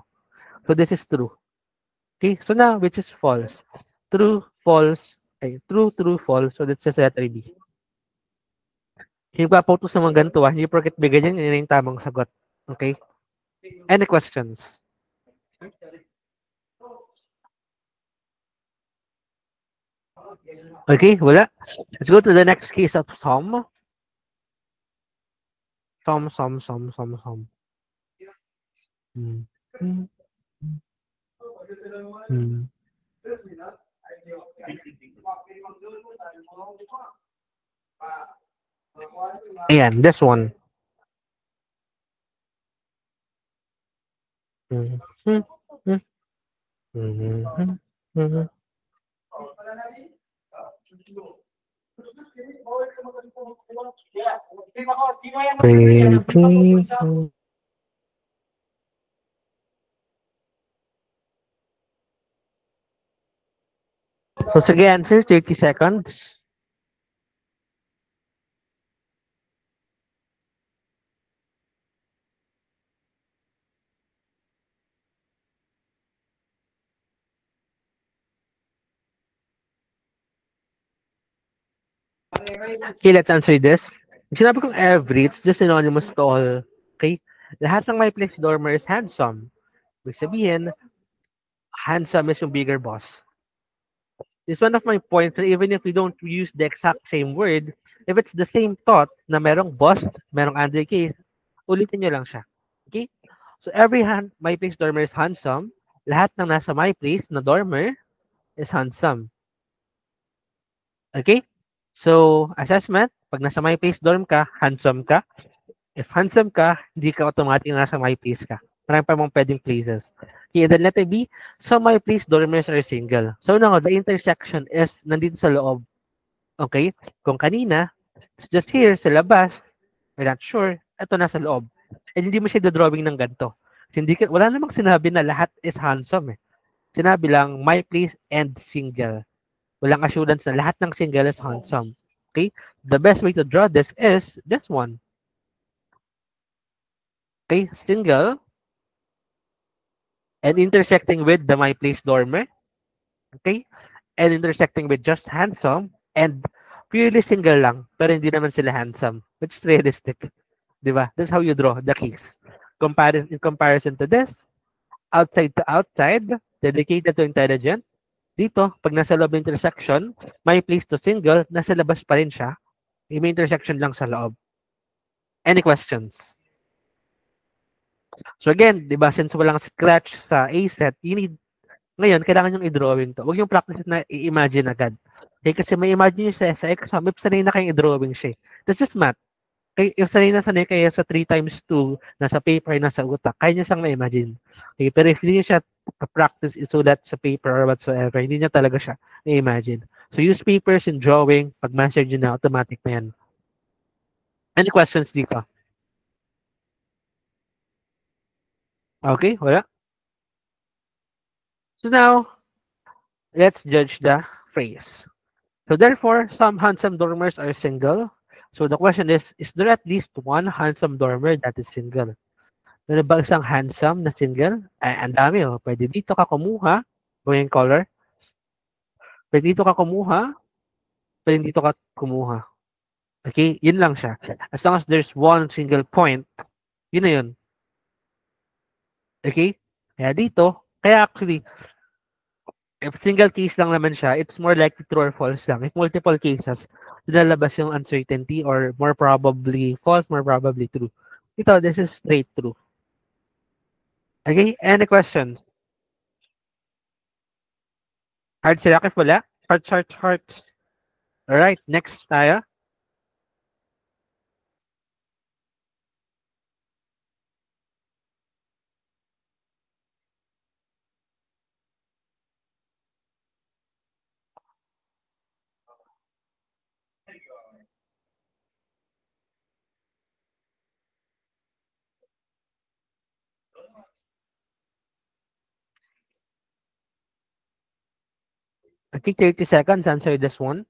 So, this is true. Okay, so now, which is false? True, false, true, true, false. So, that's just letter B. Yung papotos sa mga ganito, hindi porket may ganyan, yun yung tamang sagot. Okay? Any questions? Okay, wala. Let's go to the next case of sum. Sum. Hmm. Ayan, this one. Mhm. Mhm. Mhm. Mhm. Baby. So sige, answer, 30 seconds. Okay, let's answer this. Yung sinabi kong every, it's just synonymous to all. Okay? Lahat ng my place dormer is handsome. Ibig sabihin, handsome is yung bigger boss. It's one of my points that even if we don't use the exact same word, if it's the same thought na merong boss, merong undercase, ulitin nyo lang siya. Okay? So every my place dormer is handsome. Lahat ng nasa my place na dormer is handsome. Okay? So, assessment, pag nasa my place dorm ka, handsome ka. If handsome ka, hindi ka automatic na nasa my place ka. Marami pa mong pwedeng places. Okay, then letter B, so my place dormers are single. So now, the intersection is nandito sa loob. Okay? Kung kanina, it's just here sa labas, we're not sure, ito nasa loob. And hindi mo siya drawing ng ganito. Hindi ka, wala namang sinabi na lahat is handsome eh. Sinabi lang, my place and single. Walang assurance na lahat ng single is handsome. Okay? The best way to draw this is this one. Okay? Single and intersecting with the my place dormer. Okay? And intersecting with just handsome and purely single lang pero hindi naman sila handsome, which is realistic. Di ba? That's how you draw the case. In comparison to this, outside to outside, dedicated to intelligent. Dito, pag nasa loob ng intersection, my place to single, nasa labas pa rin siya. May intersection lang sa loob. Any questions? So again, di ba, since walang scratch sa A set, you need, ngayon, kailangan yung i-drawing to. Huwag yung practice na i-imagine agad. Okay, kasi may imagine nyo sa exam, if sanay na kayong i-drawing siya. That's just math. Okay, if sanay kayo sa 3 times 2, nasa paper, nasa utak, kaya nyo siyang ma-imagine. Okay, pero if hindi nyo siya practice isulat sa paper or whatsoever, hindi nyo talaga siya ma-imagine. So use papers in drawing, pag master nyo na, automatic na yan. Any questions dito? Okay, wala? So now, let's judge the phrase. So therefore, some handsome dormers are single. So the question is there at least one handsome dormer that is single? Meron ba isang handsome na single? Ay, ang dami oh. Pwede dito ka kumuha. Yung color. Pwede dito ka kumuha. Pwede dito ka kumuha. Okay? Yun lang siya. As long as there's one single point, yun na yun. Okay? Kaya dito, kaya actually, if single case lang naman siya, it's more likely true or false lang. If multiple cases, lalabas yung uncertainty or more probably false, more probably true. Ito, this is straight true. Okay? Any questions? Hard sila kif wala? Hearts. Alright, next tayo. I think 30 seconds answer this one.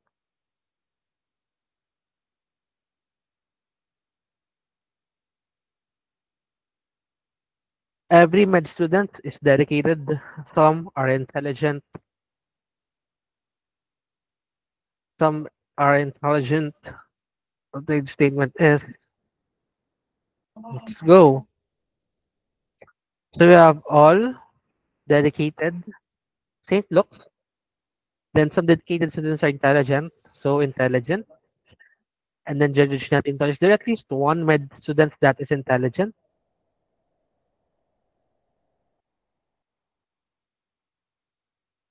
Every med student is dedicated. Some are intelligent. Some are intelligent. The statement is, let's go. So we have all dedicated. St. Luke's. Then some dedicated students are intelligent. So intelligent. And then judges not intelligent. Is there at least one med student that is intelligent?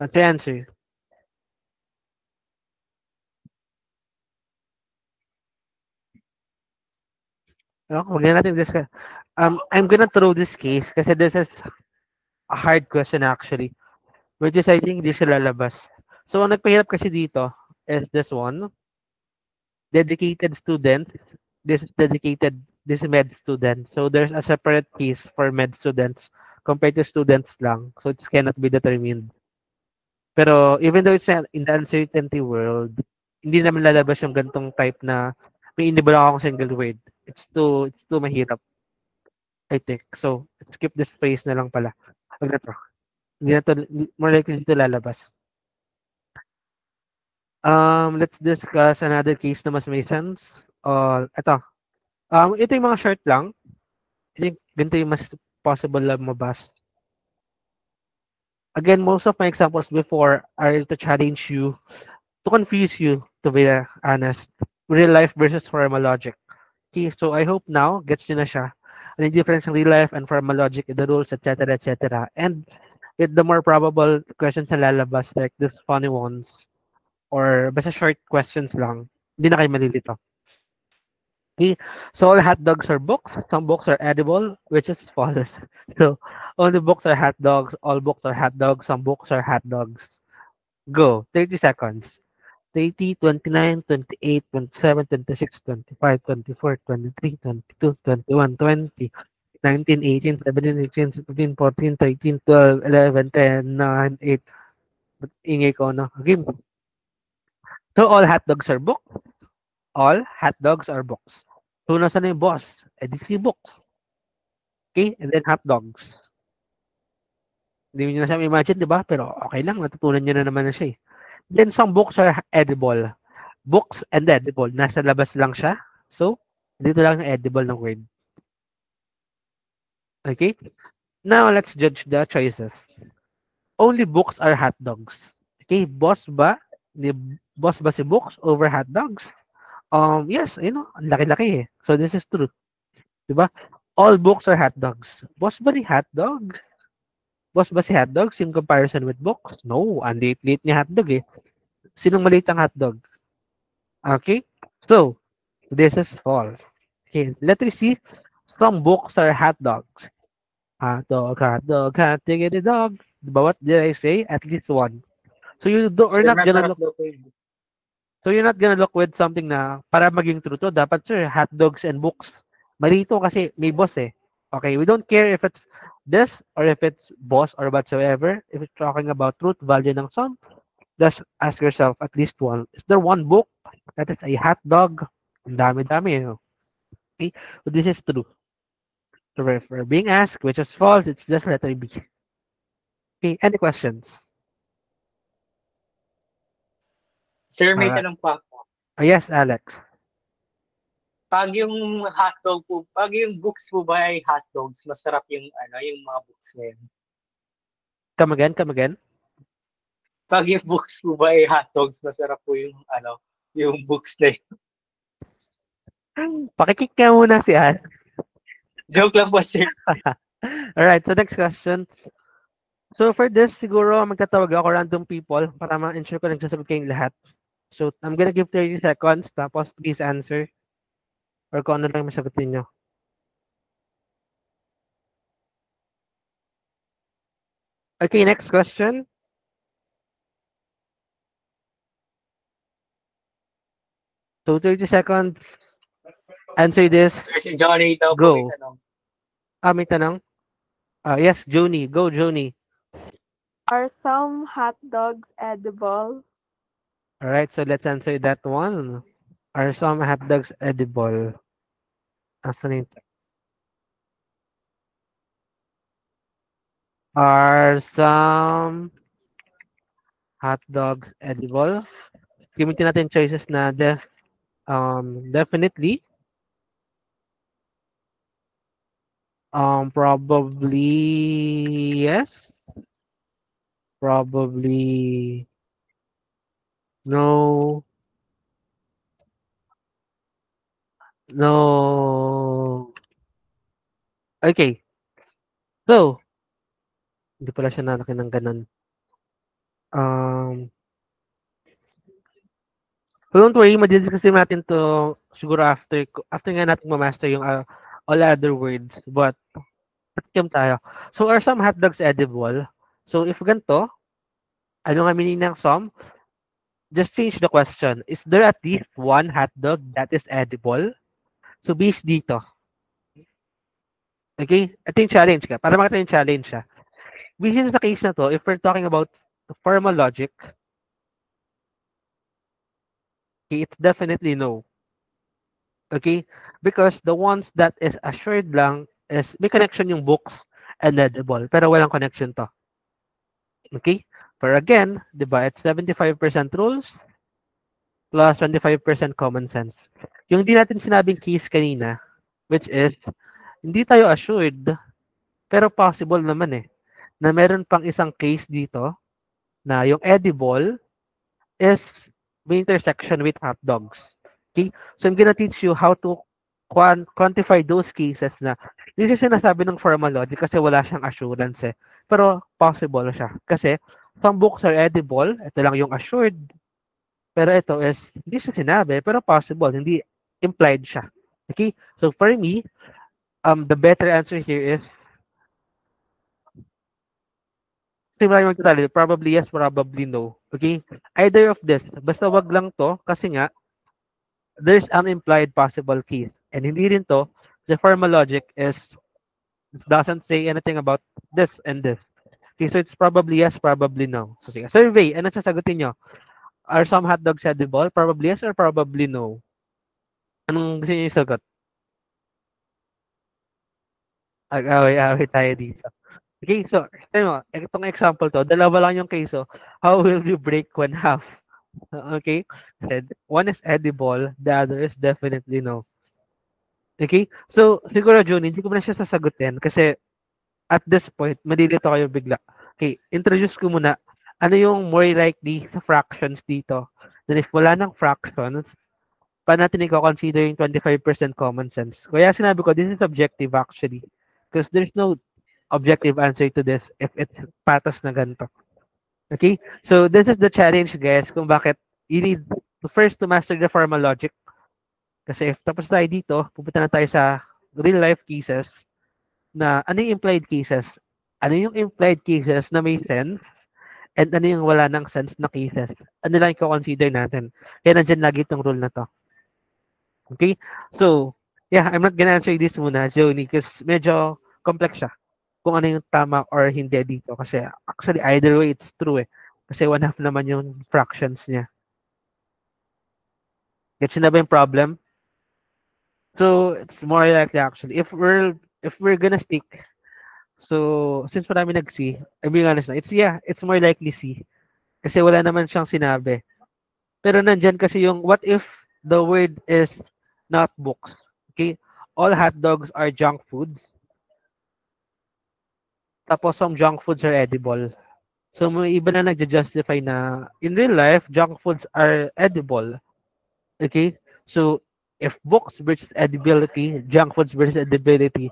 What's your answer? No, wag na natin discuss. I'm gonna throw this case kasi this is a hard question actually, which is I think hindi siya lalabas. So, ang nagpahirap kasi dito is this one, dedicated students. This is dedicated, this is med student. So, there's a separate case for med students compared to students lang. So, it cannot be determined. Pero, even though it's in the uncertainty world, hindi naman lalabas yung gantong type na may inibula akong single word. It's too mahirap, I think. So, skip this phrase na lang pala. Wag na to. Hindi na to, more likely dito lalabas. Let's discuss another case na mas may sense. Ito. Ito yung mga short lang. I think ganito yung mas possible na mabas. Again, most of my examples before are to challenge you, to confuse you, to be honest. Real life versus formal logic. Okay, so I hope now, gets nyo na siya. Ano yung difference ng real life and formal logic, the rules, etc., etc. And with the more probable questions na lalabas, like these funny ones, or basta short questions lang, hindi na kayo malilito. Okay, so all hot dogs are books. Some books are edible, which is false. So only books are hot dogs. All books are hot dogs. Some books are hot dogs. Go. 30 seconds. 30, 29, 28, 27, 26, 25, 24, 23, 22, 21, 20, 19, 18, 17, 16, 17, 14, 13, 12, 11, 10, 9, 8. Ingay ko na. Okay. So all hot dogs are books. All hot dogs are books. So nasa na yung boss? Eh di si books. Okay? And then hot dogs. Hindi nyo na siya imagine, di ba? Pero okay lang, natutunan nyo na naman na siya eh. Then some books are edible. Books and edible. Nasa labas lang siya. So, dito lang yung edible ng word. Okay? Now, let's judge the choices. Only books are hot dogs. Okay? Boss ba? Boss ba si books over hot dogs? Yes, ang laki-laki eh. So, this is true. Diba? All books are hot dogs. Boss ba ni hot dogs? Boss ba si hot dogs in comparison with books? No, ang liit-liit ni hotdog eh. Sinong maliit ang hotdog? Okay? So, this is false. Okay, let me see. Some books are hot dogs. Hot dog, hot diggity dog. But what did I say? At least one. So you do, or Sir, not gonna masarap look. daw po yun. So you're not gonna look with something na para maging true to. Dapat sir, hot dogs and books. Malito kasi may boss eh. Okay, we don't care if it's this or if it's boss or whatsoever. If it's talking about truth, value ng song, just ask yourself at least one. Is there one book that is a hot dog? Ang dami-dami. Okay, so this is true. So if we're being asked which is false, it's just letter B. Okay, any questions? Sir, may Uh, tanong pa ako. yes, Alex. Pag yung books po ba ay hotdogs, masarap yung yung mga books na yun. Come again, come again. Pag yung books po ba ay hotdogs, masarap po yung books na yun. Pakikik ka muna si Ann. Joke lang po, sir. Alright, so next question. So for this, siguro magtatawag ako random people para ma-ensure ko nagsasagot kayong lahat. So I'm gonna give 30 seconds, tapos please answer. Or kung ano lang masagutin nyo. Okay, next question. So 30 seconds. Answer this. Sir, si Johnny daw po may Go. tanong. May tanong? Yes, Joni. Go, Joni. Are some hot dogs edible? Alright, so let's answer that one. Are some hot dogs edible? Asan yun? Are some hot dogs edible? Gamitin natin choices na definitely. Probably yes. Probably no. No. Okay. So, hindi pala siya nalaki ng ganun. Um, so don't worry, madidiscuss natin to siguro after nga natin ma-master yung all other words. But, patikim tayo. So, are some hot dogs edible? So, if ganito, ano nga meaning ng some? Just change the question. Is there at least one hot dog that is edible? So, based dito. Okay? Ito yung challenge ka. Para makita yung challenge siya. Based sa case na to, if we're talking about formal logic, okay, it's definitely no. Okay? Because the ones that is assured lang is may connection yung books and edible. Pero walang connection to. Okay? But again, di ba, it's 75% rules plus 25% common sense. Yung di natin sinabing case kanina, which is, hindi tayo assured, pero possible naman eh, na meron pang isang case dito na yung edible is may intersection with hot dogs. Okay? So I'm gonna teach you how to quantify those cases na hindi siya sinasabi ng formal logic kasi wala siyang assurance eh. Pero possible siya. Kasi some books are edible, ito lang yung assured. Pero ito is hindi siya sinabi, pero possible, hindi implied siya. Okay? So for me, the better answer here is similar yung magtatali, probably yes, probably no. Okay? Either of this. Basta wag lang to kasi nga there's an implied possible case. And hindi rin to, the formal logic is it doesn't say anything about this and this. Okay, so it's probably yes, probably no. So sige, survey, ano sasagutin nyo? Are some hot dogs edible? Probably yes or probably no? Anong gusto nyo yung sagot? Away tayo dito. Okay, so, itong example to, dalawa lang yung case. So, how will you break one half? Okay, said one is edible, the other is definitely no. Okay, so siguro June, hindi ko na siya sasagutin kasi at this point, malilito kayo bigla. Okay, introduce ko muna ano yung more likely sa fractions dito. Then if wala ng fractions, pa natin i-consider yung 25% common sense. Kaya sinabi ko, this is subjective actually. Because there's no objective answer to this if it's patas na ganito. Okay? So, this is the challenge, guys, kung bakit you need to first to master the formal logic. Kasi if tapos tayo dito, pupunta na tayo sa real life cases na ano yung implied cases? Ano yung implied cases na may sense? And ano yung wala ng sense na cases? Ano lang yung consider natin? Kaya nandyan lagi itong rule na to. Okay? So, yeah, I'm not gonna answer this muna, Joni, because medyo complex siya. Kung ano yung tama or hindi dito. Kasi actually, either way, it's true eh. Kasi 1/2 naman yung fractions niya. Gets na ba yung problem? So, it's more likely actually. If we're gonna stick, so, since marami nag-C, I'm being honest na, it's more likely C. Kasi wala naman siyang sinabi. Pero nandyan kasi yung, what if the word is not books? Okay? All hot dogs are junk foods. Tapos some junk foods are edible. So may iba na nagja-justify na in real life, junk foods are edible. Okay? So if books versus edibility, junk foods versus edibility,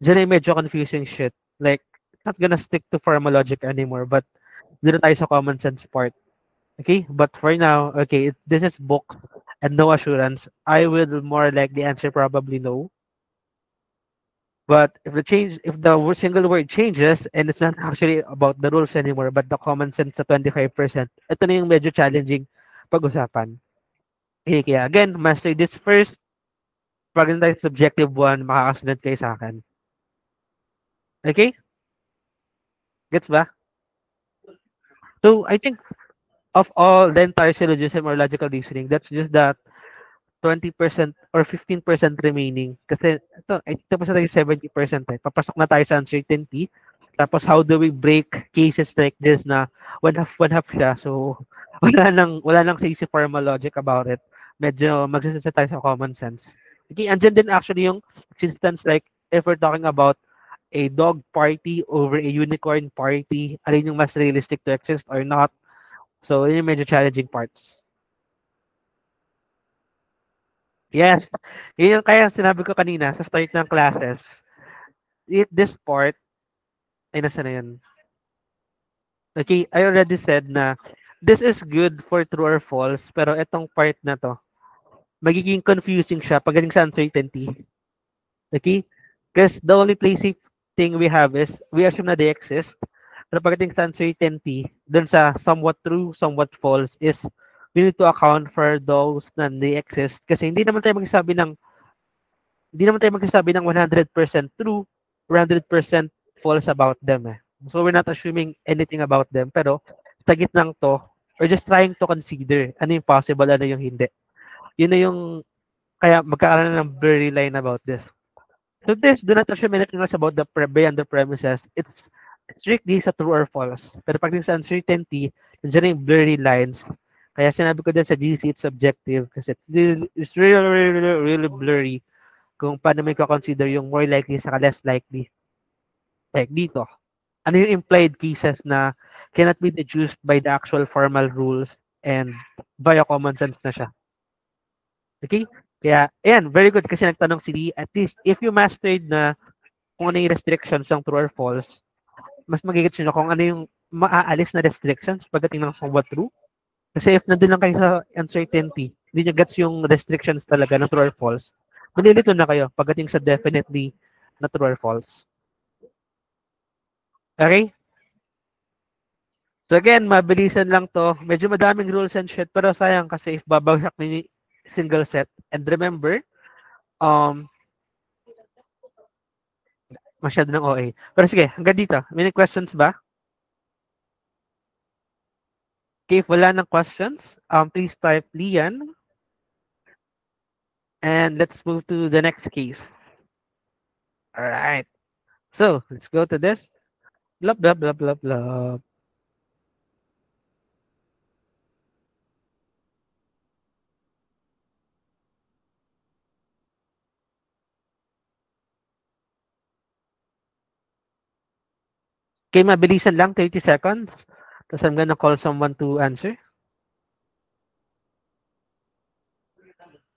dyan ay medyo confusing shit. Like, it's not gonna stick to formal logic anymore, but dito tayo sa common sense part. Okay? But for now, okay, this is books and no assurance. I will more likely answer probably no. But if the single word changes and it's not actually about the rules anymore, but the common sense sa 25%, ito na yung medyo challenging pag-usapan. Okay, kaya again, master this first. Pag tayo subjective one, makakasunod kayo sa akin. Okay? Gets ba? So, I think of all the entire syllogism or logical reasoning, that's just that 20% or 15% remaining. Kasi ito tapos na tayo 70% eh. Papasok na tayo sa uncertainty. Tapos how do we break cases like this na one half siya. So wala nang easy formal logic about it. Medyo magsasasa tayo sa common sense. Okay, andyan din actually yung instance like if we're talking about a dog party over a unicorn party, alin yung mas realistic to exist or not. So yun yung medyo challenging parts. Yes. Yun yung kaya sinabi ko kanina sa start ng classes. This part, ay nasa na yun? Okay, I already said na this is good for true or false, pero itong part na to, magiging confusing siya pagdating sa uncertainty. Okay? Because the only basic thing we have is we assume na they exist. Pero pagdating sa uncertainty, dun sa somewhat true, somewhat false, is we need to account for those na they exist. Kasi hindi naman tayo magsasabi ng 100% true, 100% false about them eh. So we're not assuming anything about them. Pero sa gitnang to, we're just trying to consider ano yung possible, ano yung hindi. Yun na yung kaya magkakaroon ng blurry line about this. So this, do not assume anything else about the beyond the premises. It's strictly sa true or false. Pero pag sa uncertainty, nandiyan yung blurry lines. Kaya sinabi ko din sa GC, it's subjective kasi it's really blurry kung paano may consider yung more likely sa less likely. Like dito, ano yung implied cases na cannot be deduced by the actual formal rules and via common sense na siya. Okay? Kaya, ayan, very good kasi nagtanong si Lee, at least if you mastered na kung ano yung restrictions ng true or false, mas magigit nyo kung ano yung maaalis na restrictions pagdating ng somewhat true. Kasi if nandun lang kayo sa uncertainty, hindi nyo gets yung restrictions talaga ng true or false, malilito na kayo pagdating sa definitely na true or false. Okay? So again, mabilisan lang to. Medyo madaming rules and shit, pero sayang kasi if babagsak ni single set. And remember, masyado ng OA. Pero sige, hanggang dito. May questions ba? Okay, if wala ng questions, please type Lian. And let's move to the next case. All right. So let's go to this. Blah, blah, blah, blah, blah. Okay, mabilisan lang, 30 seconds. Tapos I'm gonna call someone to answer.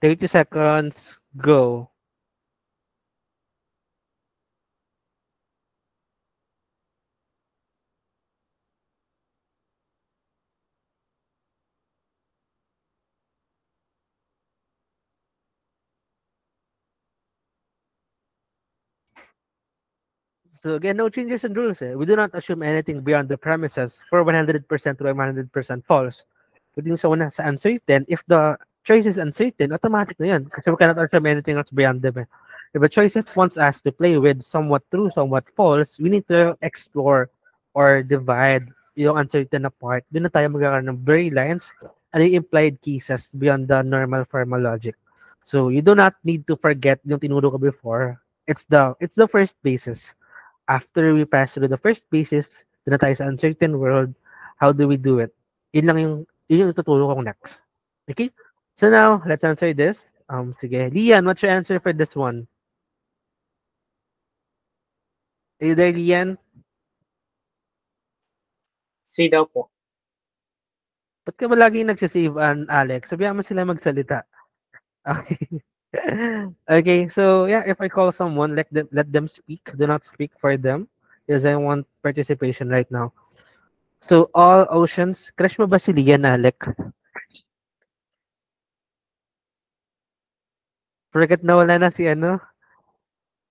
30 seconds, go. So again, no changes in rules. We do not assume anything beyond the premises for 100% to 100% false. Pwedeng sa una sa uncertain, if the choice is uncertain, automatic na yun. Kasi we cannot assume anything else beyond them. If the choices wants us to play with somewhat true, somewhat false, we need to explore or divide yung uncertain na part. Doon na tayo magkakaroon ng blurry lines and yung implied cases beyond the normal formal logic. So you do not need to forget yung tinuro ko before. It's the first basis. After we pass through the first basis, doon na tayo sa uncertain world. How do we do it? Yun yung tuturo ko next. Okay? So now, let's answer this. Sige. Lian, what's your answer for this one? Are you there, Lian? C daw po. Ba't ka ba laging nagsisave, Alex? Sabihan mo sila magsalita. Okay. Okay, so yeah, if I call someone, let them speak. Do not speak for them because I want participation right now. So all oceans, crush mo ba si Lian, Alex? Forget na wala na si ano.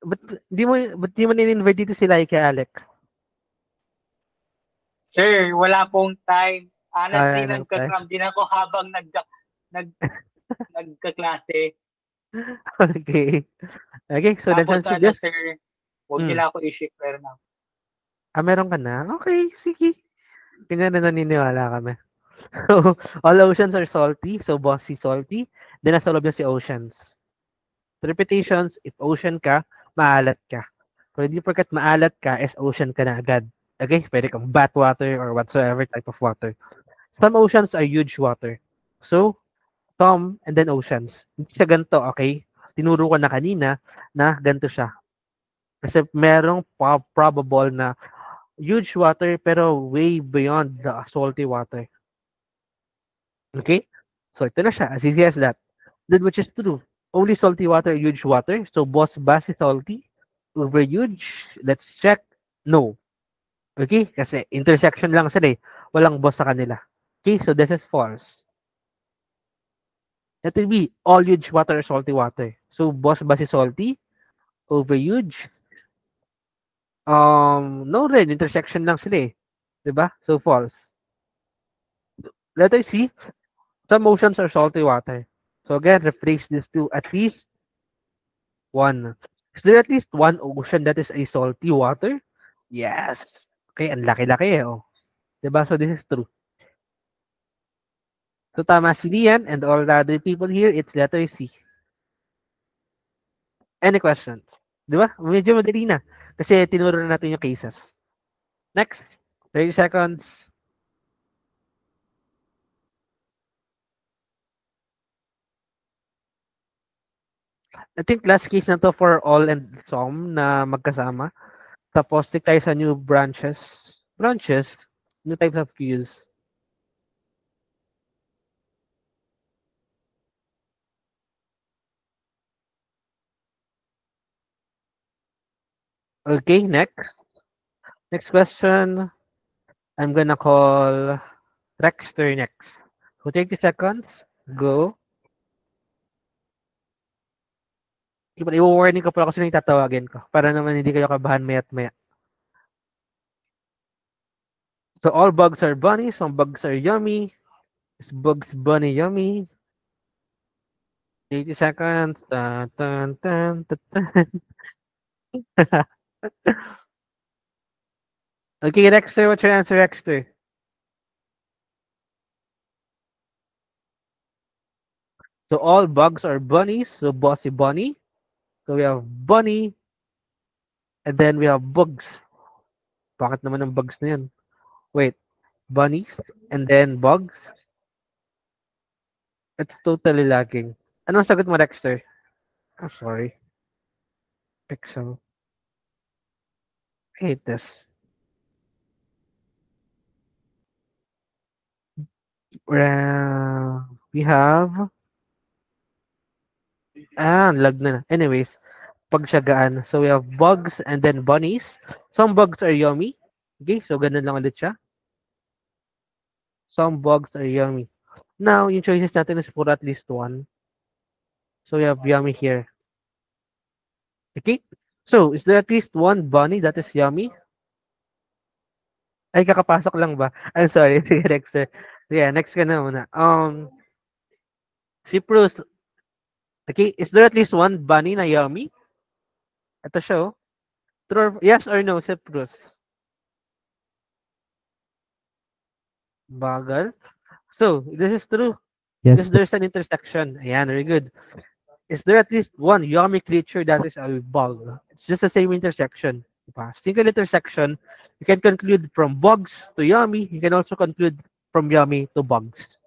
Ba't di mo in-invite dito si Laika, Alex? Sir, wala pong time. Honestly, Wala ng time. nagka-cram din ako habang nagkaklase. Okay. Okay, so let's Tapos answer this. sir, huwag nila ako i-shipper na. Meron ka na? Okay, sige. Kanya na naniniwala kami. So, all oceans are salty. So, bossy salty. Then, nasa loob niya si oceans. Repetitions, if ocean ka, maalat ka. Kung hindi porkat maalat ka, is ocean ka na agad. Okay? Pwede kang bat water or whatsoever type of water. Some oceans are huge water. So, some and then oceans. Hindi siya ganito, okay? Tinuro ko na kanina na ganito siya. Kasi merong probable na huge water pero way beyond the salty water. Okay? So, ito na siya. As easy as that. Then, which is true. Only salty water, huge water. So, boss bass is salty. Over huge. Let's check. No. Okay? Kasi intersection lang sila eh. Walang boss sa kanila. Okay? So this is false. Let it be all huge water or salty water. So boss ba si salty? Over huge? No rin. Intersection lang sila eh. Diba? So false. Letter C, some oceans are salty water. So again, replace this to at least one. Is there at least one ocean that is a salty water? Yes. Okay, ang laki-laki eh. Oh. Diba? So this is true. So tama si Lian and all the other people here, it's letter C. Any questions? Diba? Medyo madali na. Kasi tinuro na natin yung cases. Next, 30 seconds. I think last case na to for all and some na magkasama. Tapos stick tayo sa new branches. Branches, new types of queues. Okay, next. Next question. I'm gonna call Rexter next. So 30 seconds. Go. I-warning ko pala kasi nang tatawagin ko. Para naman hindi kayo kabahan mayat maya. So all bugs are bunny. Some bugs are yummy. Is bugs bunny yummy? 30 seconds. Dun, dun, dun, dun, dun. Okay, Rexter, what's your answer, Rexter? So all bugs are bunnies. So bossy bunny. So we have bunny. And then we have bugs. Bakit naman ang bugs na yun? Wait. Bunnies. And then bugs. It's totally lagging. Anong sagot mo, Rexter? I'm sorry. Pixel. I hate this. We have... lag na. Anyways, pagsyagaan. So we have bugs and then bunnies. Some bugs are yummy. Okay, so ganun lang ulit siya. Some bugs are yummy. Now, yung choices natin is for at least one. So we have yummy here. Okay? So, is there at least one bunny that is yummy? Ay, kakapasok lang ba? I'm sorry. Sige, Dexter. Yeah, next ka na muna. Si Bruce. Okay, is there at least one bunny na yummy? Ito siya, oh. True yes or no, si Bruce? Bagal. So, this is true. Yes Because po. there's an intersection. Ayan, very good. Is there at least one yummy creature that is a bug? It's just the same intersection. Diba? Single intersection, you can conclude from bugs to yummy. You can also conclude from yummy to bugs.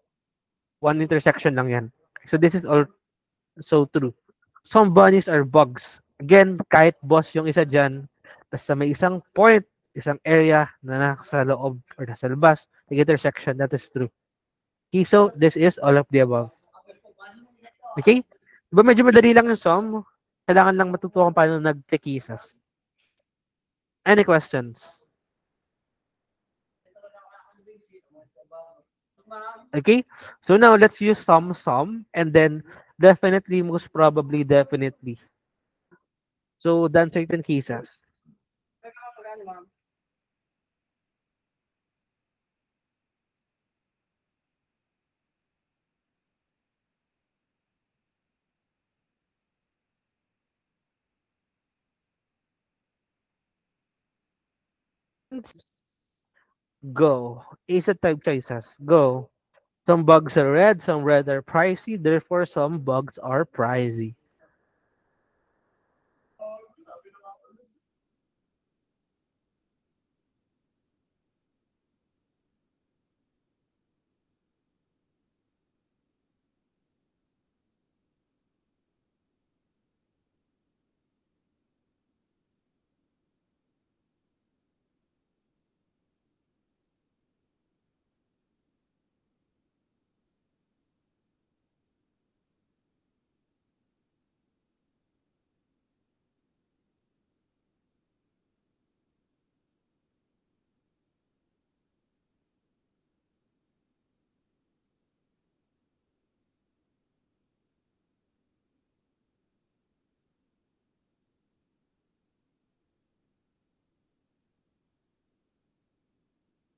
One intersection lang yan. So this is all so true. Some bunnies are bugs. Again, kahit boss yung isa dyan, basta may isang point, isang area na nasa loob or nasa labas, the intersection, that is true. Okay, so this is all of the above. Okay? Diba medyo madali lang yung sum? Kailangan lang matutuwa kung paano nagtikisas. Any questions? Okay? So now let's use sum, and then definitely, most probably, definitely. So done certain cases. Go. Is it type choices? Go. Some bugs are red, some red are pricey, therefore some bugs are pricey.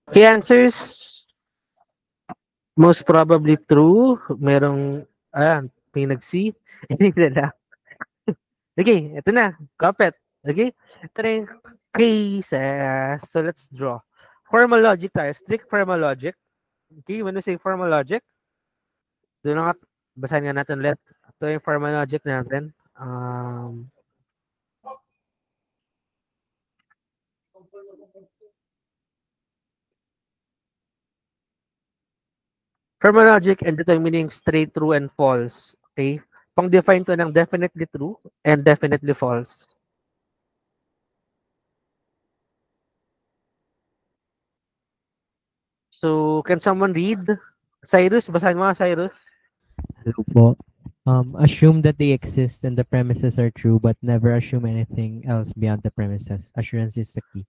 Key answers, most probably true. Merong, may nag-C. Hindi na lang. Okay, ito na. Kapit. Okay? Ito na yung cases. So, let's draw. Formal logic tayo. Strict formal logic. Okay, when we say formal logic, doon nga, basahin nga natin ulit. Ito yung formal logic natin. Formal logic and determining straight, true, and false. Okay? Pang-define to ng definitely true and definitely false. So, can someone read? Cyrus, basahin mo nga, Cyrus. Hello po. Assume that they exist and the premises are true, but never assume anything else beyond the premises. Assurance is the key.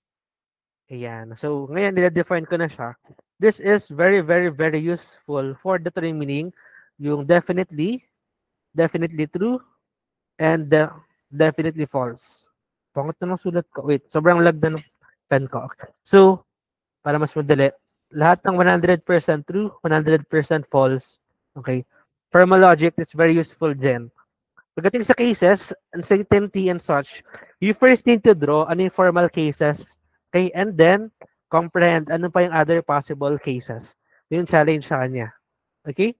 Ayan. So, ngayon, nila-define ko na siya. This is very, very, very useful for determining yung definitely true, and definitely false. Pangat na ng sulat ko. Wait, sobrang lag na ng pen ko. Okay. So, para mas madali, lahat ng 100% true, 100% false. Okay? Formal logic is very useful din. Pagdating sa cases, uncertainty and such, you first need to draw ano yung formal cases. Okay? And then, comprehend ano pa yung other possible cases. Yun yung challenge sa kanya. Okay?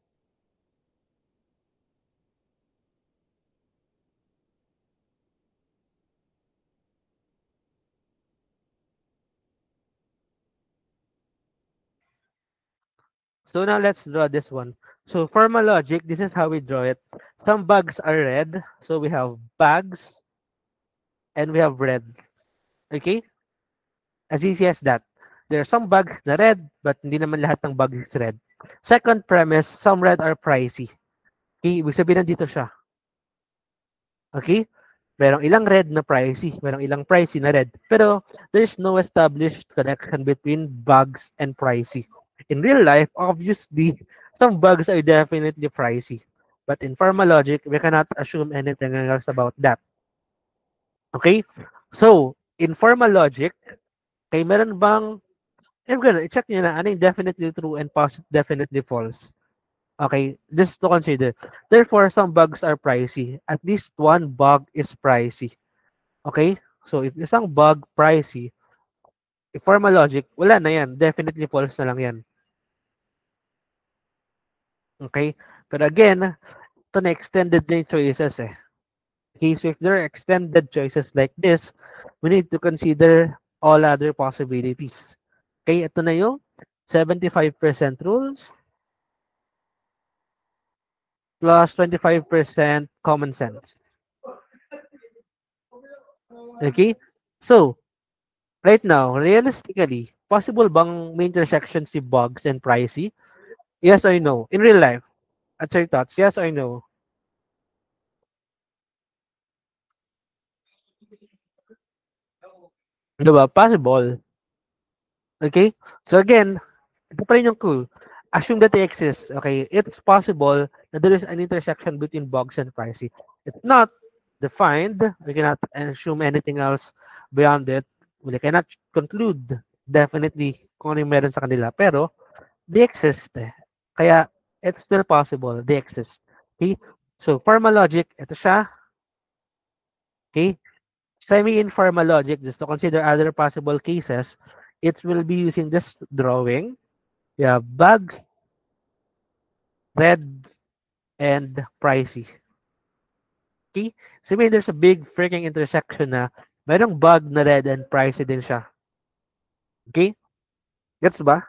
So now let's draw this one. So formal logic, this is how we draw it. Some bugs are red. So we have bags and we have red. Okay? As easy as that. There are some bugs na red, but hindi naman lahat ng bugs is red. Second premise, some red are pricey. Okay? Ibig sabihin nandito siya. Okay? Merong ilang red na pricey. Merong ilang pricey na red. Pero there's no established connection between bugs and pricey. In real life, obviously, some bugs are definitely pricey. But in formal logic, we cannot assume anything else about that. Okay? So, in formal logic, okay, meron bang, i-check nyo na ano yung definitely true and definitely false. Okay, just to consider. Therefore, some bugs are pricey. At least one bug is pricey. Okay? So, if isang bug pricey, if formal logic, wala na yan. Definitely false na lang yan. Okay? But again, ito na extended na yung choices eh. Okay, so if there are extended choices like this, we need to consider all other possibilities. Okay, ito na yung 75% rules plus 25% common sense. Okay? So, right now, realistically, possible bang may intersection si bugs and pricey? Yes or no? In real life, at your thoughts, yes or no? Diba? Possible. Okay? So again, ito pa rin yung clue. Assume that they exist. Okay? It's possible that there is an intersection between bugs and pricey. It's not defined. We cannot assume anything else beyond it. We cannot conclude definitely kung ano yung meron sa kanila. Pero, they exist. Kaya, it's still possible. They exist. Okay? So, formal logic, ito siya. Okay? Semi-informal logic, just to consider other possible cases, it will be using this drawing. Yeah, bugs, red, and pricey. Okay? Sabihin there's a big freaking intersection na mayroong bug na red and pricey din siya. Okay? Gets ba?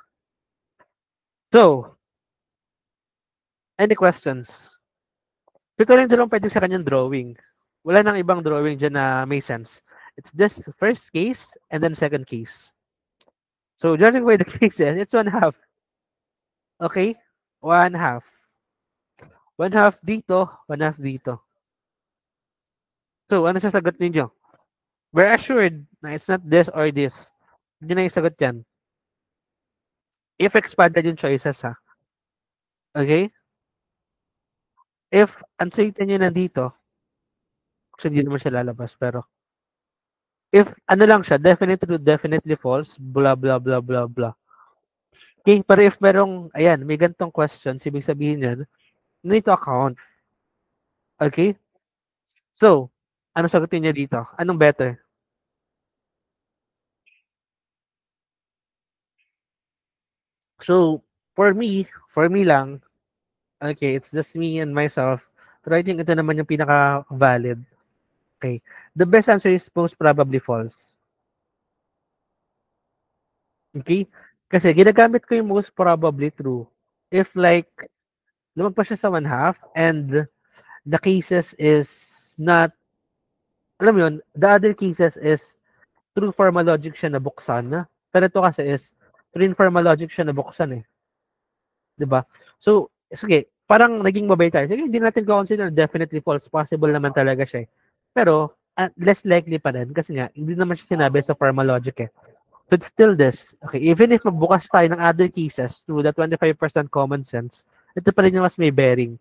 So, any questions? Ito rin din pwede sa kanyang drawing. Wala nang ibang drawing dyan na may sense. It's this first case and then second case. So, judging by the cases, it's 1/2. Okay? 1/2. 1/2 dito, 1/2 dito. So, ano sasagot ninyo? We're assured na it's not this or this. Hindi na yung sagot yan. If expanded yung choices, ha? Okay? If uncertain nyo nandito, actually, hindi naman siya lalabas, pero if ano lang siya, definitely false, blah, blah, blah, blah, blah. Okay, pero if merong, ayan, may gantong question, ibig sabihin yan, you need to account. Okay? So, ano sagutin niya dito? Anong better? So, for me lang, okay, it's just me and myself. Pero I think ito naman yung pinaka-valid. Okay. The best answer is most probably false. Okay? Kasi ginagamit ko yung most probably true. If like, lumagpas siya sa one half and the cases is not, alam mo yun, the other cases is true formal logic siya nabuksan. Pero ito kasi is true informal logic siya nabuksan eh. 'Di ba? So, sige, parang naging mabay tayo. Sige, hindi natin ko-consider definitely false. Possible naman talaga siya eh. Pero, less likely pa rin kasi nga, hindi naman siya sinabi sa formal logic eh. So, it's still this. Okay, even if magbukas tayo ng other cases through the 25% common sense, ito pa rin yung mas may bearing.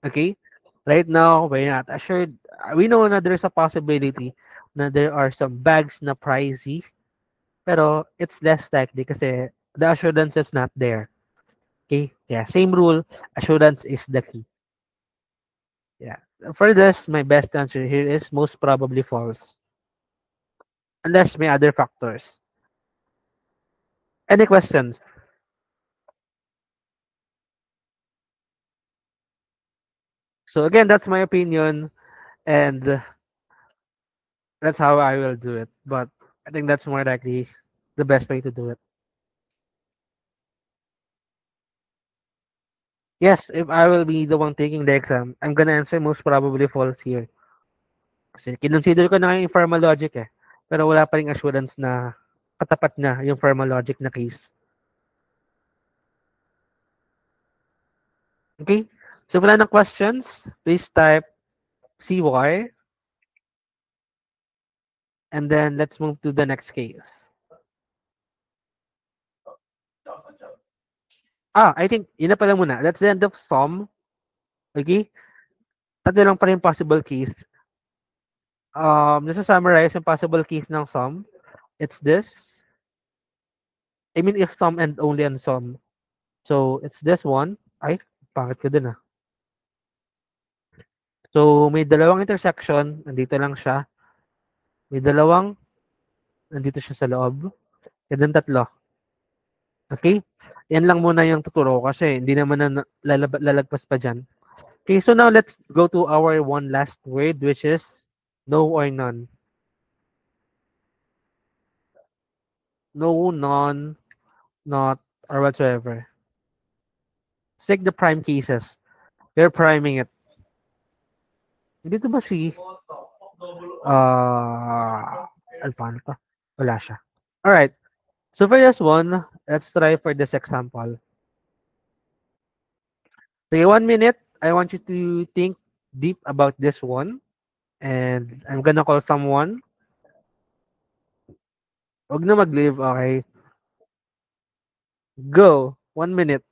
Okay? Right now, we're not assured. We know na there's a possibility na there are some bags na pricey, pero it's less likely kasi the assurance is not there. Okay? Yeah, same rule. Assurance is the key. Yeah. For this, my best answer here is most probably false. Unless may other factors. Any questions? So again, that's my opinion, and that's how I will do it. But I think that's more likely the best way to do it. Yes, if I will be the one taking the exam, I'm gonna answer most probably false here. Kasi kinonsider ko na nga yung formal logic eh. Pero wala pa ring assurance na katapat na yung formal logic na case. Okay? So, wala ng questions, please type CY. And then, let's move to the next case. I think, yun na pala muna. That's the end of sum. Okay? Tatlo lang pa rin possible case. Nasa-summarize yung possible case ng sum. It's this. I mean, if sum and only on sum. So, it's this one. Ay, pangit ko dun ah. So, may dalawang intersection. Nandito lang siya. May dalawang. Nandito siya sa loob. And then tatlo. Okay? Yan lang muna yung tuturo ko kasi hindi naman na lalagpas pa dyan. Okay, so now let's go to our one last word, which is no or none. No, none, not, or whatsoever. Let's take the prime cases. We're priming it. Dito ba si... paano pa? Wala siya. Alright. So for this one, let's try for this example. Okay, 1 minute. I want you to think deep about this one. And I'm gonna call someone. Huwag na mag-leave, okay? Go. 1 minute.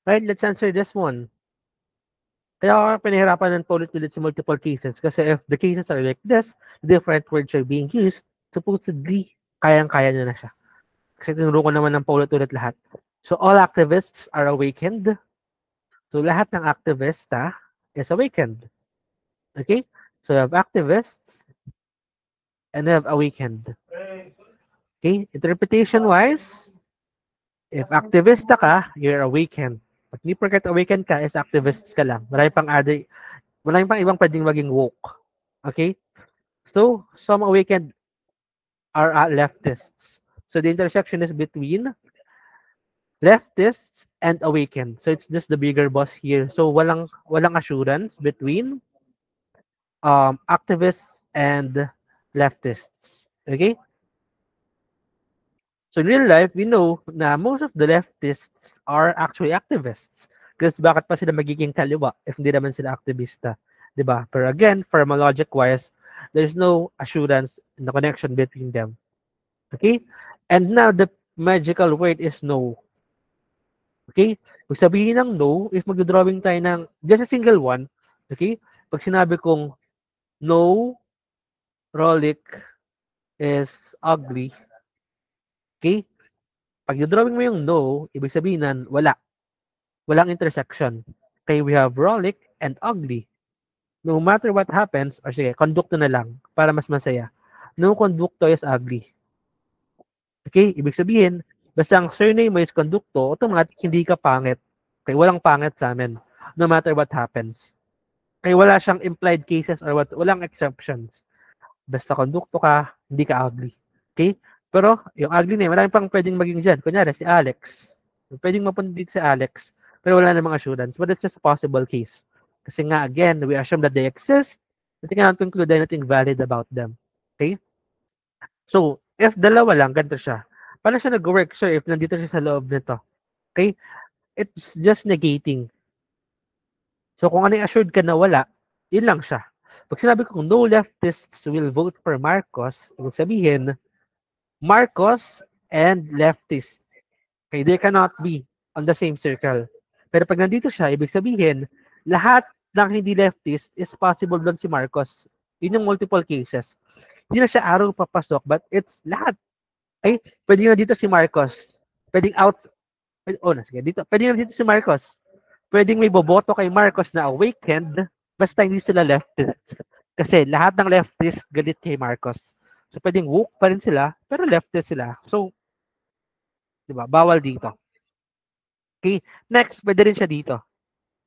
Right, let's answer this one. Kaya ako pinahirapan ng paulit-ulit sa multiple cases kasi if the cases are like this, different words are being used, supposedly, kayang-kaya niya na siya. Kasi tinuro ko naman ng paulit-ulit lahat. So all activists are awakened. So lahat ng activista is awakened. Okay? So you have activists and you have awakened. Okay? Interpretation-wise, if activista ka, you're awakened. Pag hindi porket awakened ka, is activists ka lang. Marami pang ibang pwedeng maging woke. Okay? So, some awakened are leftists. So the intersection is between leftists and awakened. So it's just the bigger boss here. So walang assurance between activists and leftists. Okay? So in real life, we know na most of the leftists are actually activists. Because bakit pa sila magiging kaliwa if hindi naman sila aktivista? 'Di ba? Pero again, pharmacologic-wise, there's no assurance in the connection between them. Okay? And now the magical word is no. Okay? Kung sabihin ng no, if magdodrawing tayo ng just a single one, okay? Pag sinabi kong no, Rolik is ugly, okay? Pag drawing mo yung no, ibig sabihin nan, wala. Walang intersection. Okay, we have Rolik and ugly. No matter what happens, or sige, kondukto na lang para mas masaya. No kondukto is ugly. Okay, ibig sabihin, basta ang surname mo is kondukto, automatic hindi ka pangit. Okay, walang pangit sa amin. No matter what happens. Okay, wala siyang implied cases or walang exceptions. Basta kondukto ka, hindi ka ugly. Okay? Pero, yung ugly na yun, marami pang pwedeng maging dyan. Kunyari, si Alex. Pwedeng mapunta dito si Alex. Pero wala namang assurance. But it's just a possible case. Kasi nga, again, we assume that they exist. But we cannot conclude anything valid about them. Okay? So, if dalawa lang, ganito siya. Paano siya nag-work, sir, if nandito siya sa loob nito? Okay? It's just negating. So, kung ano yung assured ka na wala, yun lang siya. Pag sinabi kong no leftists will vote for Marcos, ibig sabihin, Marcos and leftist. Okay, they cannot be on the same circle. Pero pag nandito siya, ibig sabihin, lahat ng hindi leftist is possible doon si Marcos. Yun yung multiple cases. Hindi na siya arrow papasok, but it's lahat. Okay, pwede na dito si Marcos. Pwedeng out, sige, dito. Pwede na dito si Marcos. Pwedeng may boboto kay Marcos na awakened, basta hindi sila leftist. Kasi lahat ng leftist galit kay Marcos. So, pwedeng woke pa rin sila, pero leftist sila. So, di ba, bawal dito. Okay, next, pwede rin siya dito.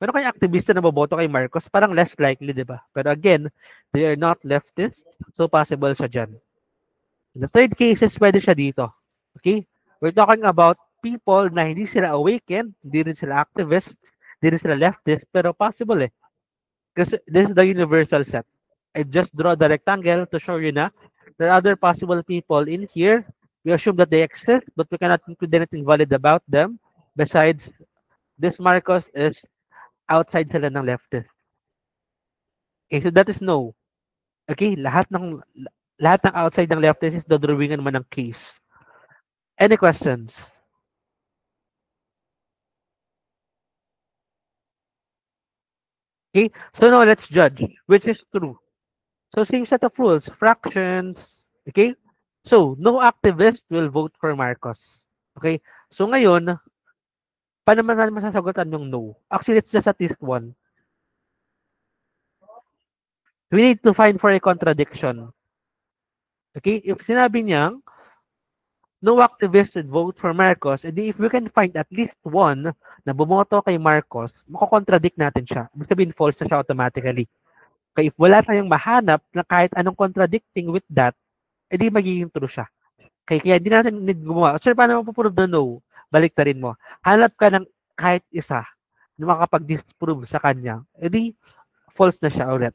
Pero kaya aktivista na boboto kay Marcos, parang less likely, di ba? Pero again, they are not leftist, so possible siya dyan. In the third case is pwede siya dito. Okay? We're talking about people na hindi sila awakened, hindi rin sila activist, hindi rin sila leftist, pero possible eh. Kasi this is the universal set. I just draw the rectangle to show you na there are other possible people in here. We assume that they exist, but we cannot conclude anything valid about them. Besides, this Marcos is outside sila ng leftist. Okay, so that is no. Okay, lahat ng outside ng leftist is dodrawingan man ng case. Any questions? Okay, so now let's judge which is true. So same set of rules, fractions, okay? So, no activist will vote for Marcos. Okay? So ngayon, paano man natin masasagutan yung no? Actually, it's just at least one. We need to find for a contradiction. Okay? If sinabi niyang, no activist would vote for Marcos, edi if we can find at least one na bumoto kay Marcos, makakontradict natin siya. Ibig sabihin, false na siya automatically. Okay, if wala tayong mahanap na kahit anong contradicting with that, edi magiging true siya. Okay, kaya hindi natin need gumawa. Sir, paano mapuprove na no? Balik na rin mo. Hanap ka ng kahit isa na makapag-disprove sa kanya, edi false na siya ulit.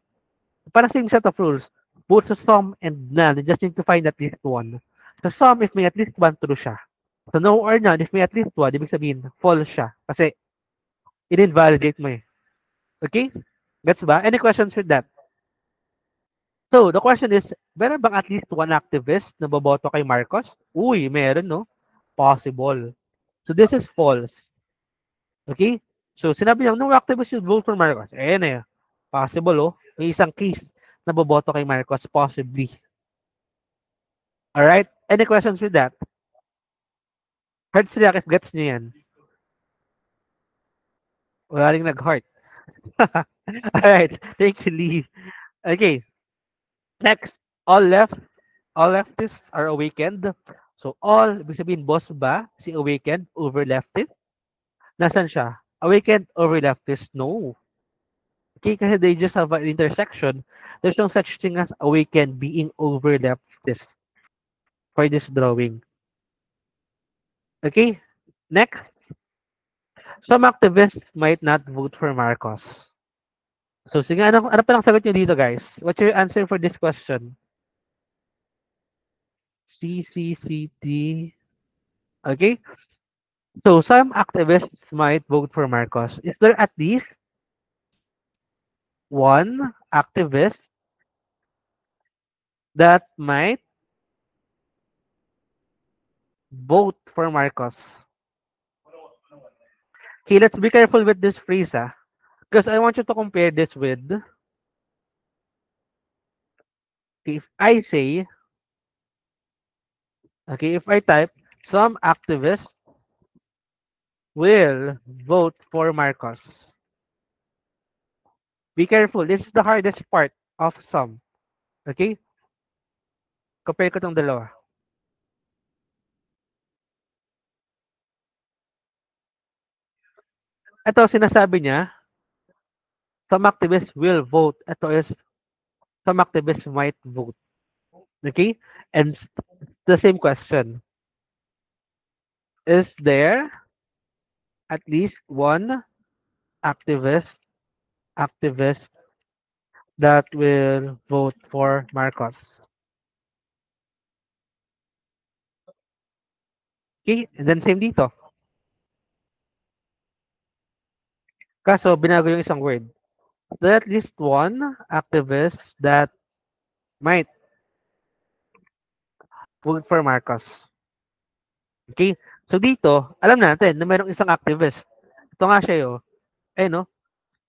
Para same set of rules, both sa sum and none, you just need to find at least one. Sa sum, if may at least one, true siya. Sa no or none, if may at least one, ibig sabihin, false siya. Kasi, in-invalidate mo eh. Okay? Gets ba? Any questions with that? So, the question is, meron bang at least one activist na boboto kay Marcos? Uy, meron, no? Possible. So, this is false. Okay? So, sinabi niya, no activist should vote for Marcos. Eh, na possible, oh. May isang case na boboto kay Marcos, possibly. Alright? Any questions with that? Hearts react if gets niya yan. Wala ring nag-heart. Alright. Thank you, Lee. Okay. Next. All leftists are awakened. So, all, ibig sabihin, boss ba si awakened over leftist? Nasaan siya? Awakened over leftist? No. Okay, kasi they just have an intersection. There's no such thing as awakened being over leftist for this drawing. Okay, next. Some activists might not vote for Marcos. So, sige, ano pa lang sagot nyo dito, guys? What's your answer for this question? CCCT. Okay, so some activists might vote for Marcos. Is there at least one activist that might vote for Marcos? Okay, let's be careful with this phrase, because I want you to compare this with, okay, if I say, okay, if I type, some activists will vote for Marcos. Be careful. This is the hardest part of some. Okay? Compare ko tong dalawa. Ito, sinasabi niya, some activists will vote. Ito is, some activists might vote. Okay? And the same question. Is there at least one activist that will vote for Marcos? Okay? And then same dito. Kaso, binago yung isang word. There at least one activist that might vote for Marcos. Okay? So dito, alam natin na mayroong isang activist. Ito nga siya yun. Eh no?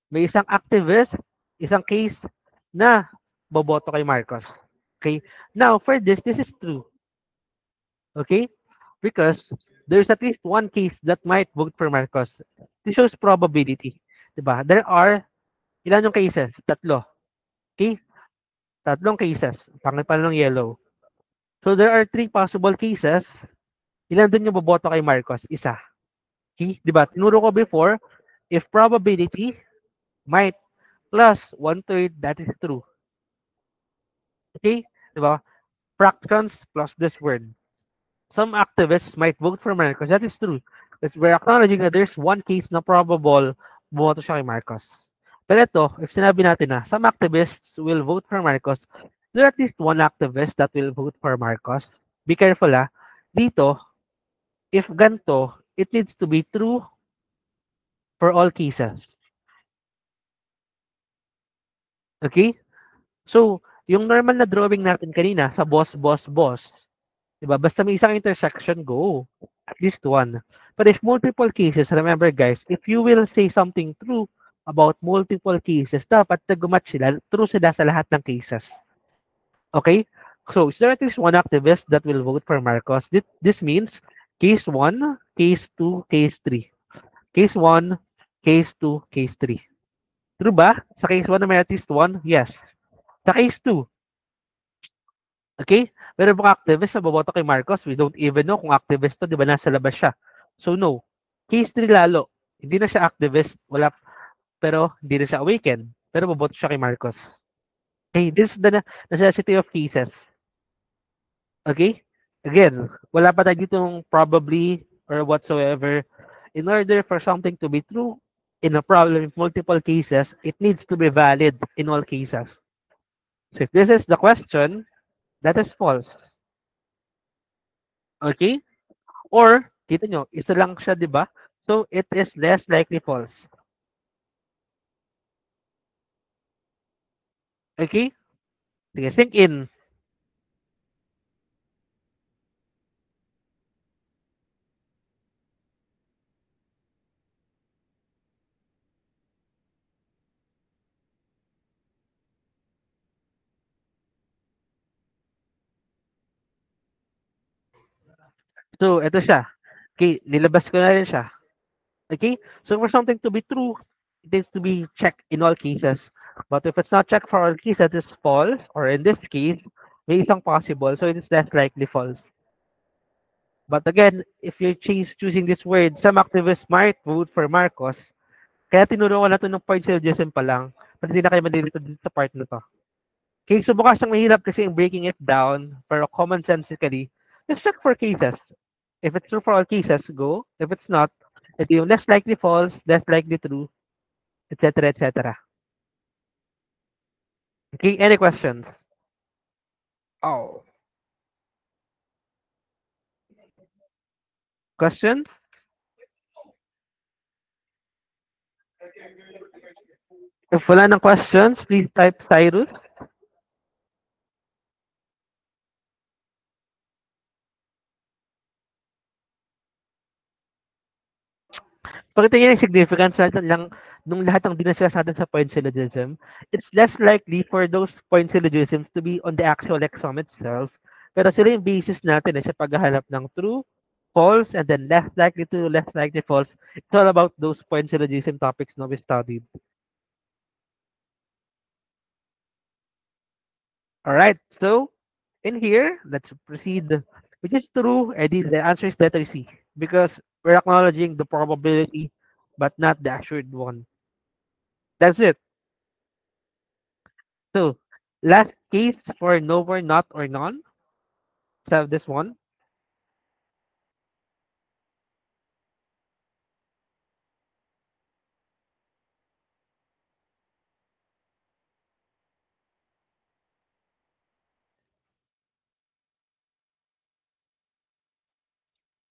May isang activist, isang case na boboto kay Marcos. Okay? Now, for this is true. Okay? Because there's at least one case that might vote for Marcos. This shows probability. Diba? There are, ilan yung cases? Tatlo. Okay? Tatlong cases. Pangit pa ng yellow. So there are three possible cases. Ilan dun yung boboto kay Marcos? Isa. Okay? Diba? Tinuro ko before, if probability might plus 1/3, that is true. Okay? Diba? Fractions plus this word. Some activists might vote for Marcos. That is true. Because we're acknowledging that there's one case na probable bumoto siya kay Marcos. Pero ito, if sinabi natin na some activists will vote for Marcos, there at least one activist that will vote for Marcos. Be careful Dito, if ganto, it needs to be true for all cases. Okay? So, yung normal na drawing natin kanina sa boss, boss, boss, diba? Basta may isang intersection, go. At least one. But if multiple cases, remember guys, if you will say something true about multiple cases, dapat nag-match sila, true sila sa lahat ng cases. Okay? So, is there at least one activist that will vote for Marcos? This means case 1, case 2, case 3. Case 1, case 2, case 3. True ba? Sa case 1 na may at least one? Yes. Sa case 2, okay? Pero mga activist na boboto kay Marcos, we don't even know kung activist to, di ba nasa labas siya. So no. Case 3 lalo. Hindi na siya activist, wala, pero hindi na siya awakened. Pero boboto siya kay Marcos. Okay, this is the necessity of cases. Okay? Again, wala pa tayo ditong probably or whatsoever. In order for something to be true in a problem with multiple cases, it needs to be valid in all cases. So if this is the question, that is false. Okay? Or, kita nyo, isa lang siya, di ba? So, it is less likely false. Okay? Sige, sink in. So, ito siya. Okay, nilabas ko na rin siya. Okay? So, for something to be true it needs to be checked in all cases. But if it's not checked for all cases, it's false, or in this case, may isang possible, so it is less likely false. But again, if you're choosing this word, some activists might vote for Marcos. Kaya tinuro ko na ito ng point syllogism pa lang. Pero hindi na kayo malilito dito sa part na to. Okay, so mukha siyang mahirap kasi yung breaking it down, pero common sensically, just check for cases. If it's true for all cases, go. If it's not, ito yung less likely false, less likely true, etc., etc. Okay, any questions? Oh. Questions? If wala ng questions, please type Cyrus. So, kita yung significance lang nung lahat ng dinaskas natin sa point syllogism. It's less likely for those point syllogisms to be on the actual exam itself. Pero sila yung basis natin sa paghahanap ng true, false, and then less likely to less likely false. It's all about those point syllogism topics na we studied. All right, so in here, let's proceed. Which is true, and the answer is letter C because we're acknowledging the probability, but not the assured one. That's it. So, last case for no or not or none. Let's have this one.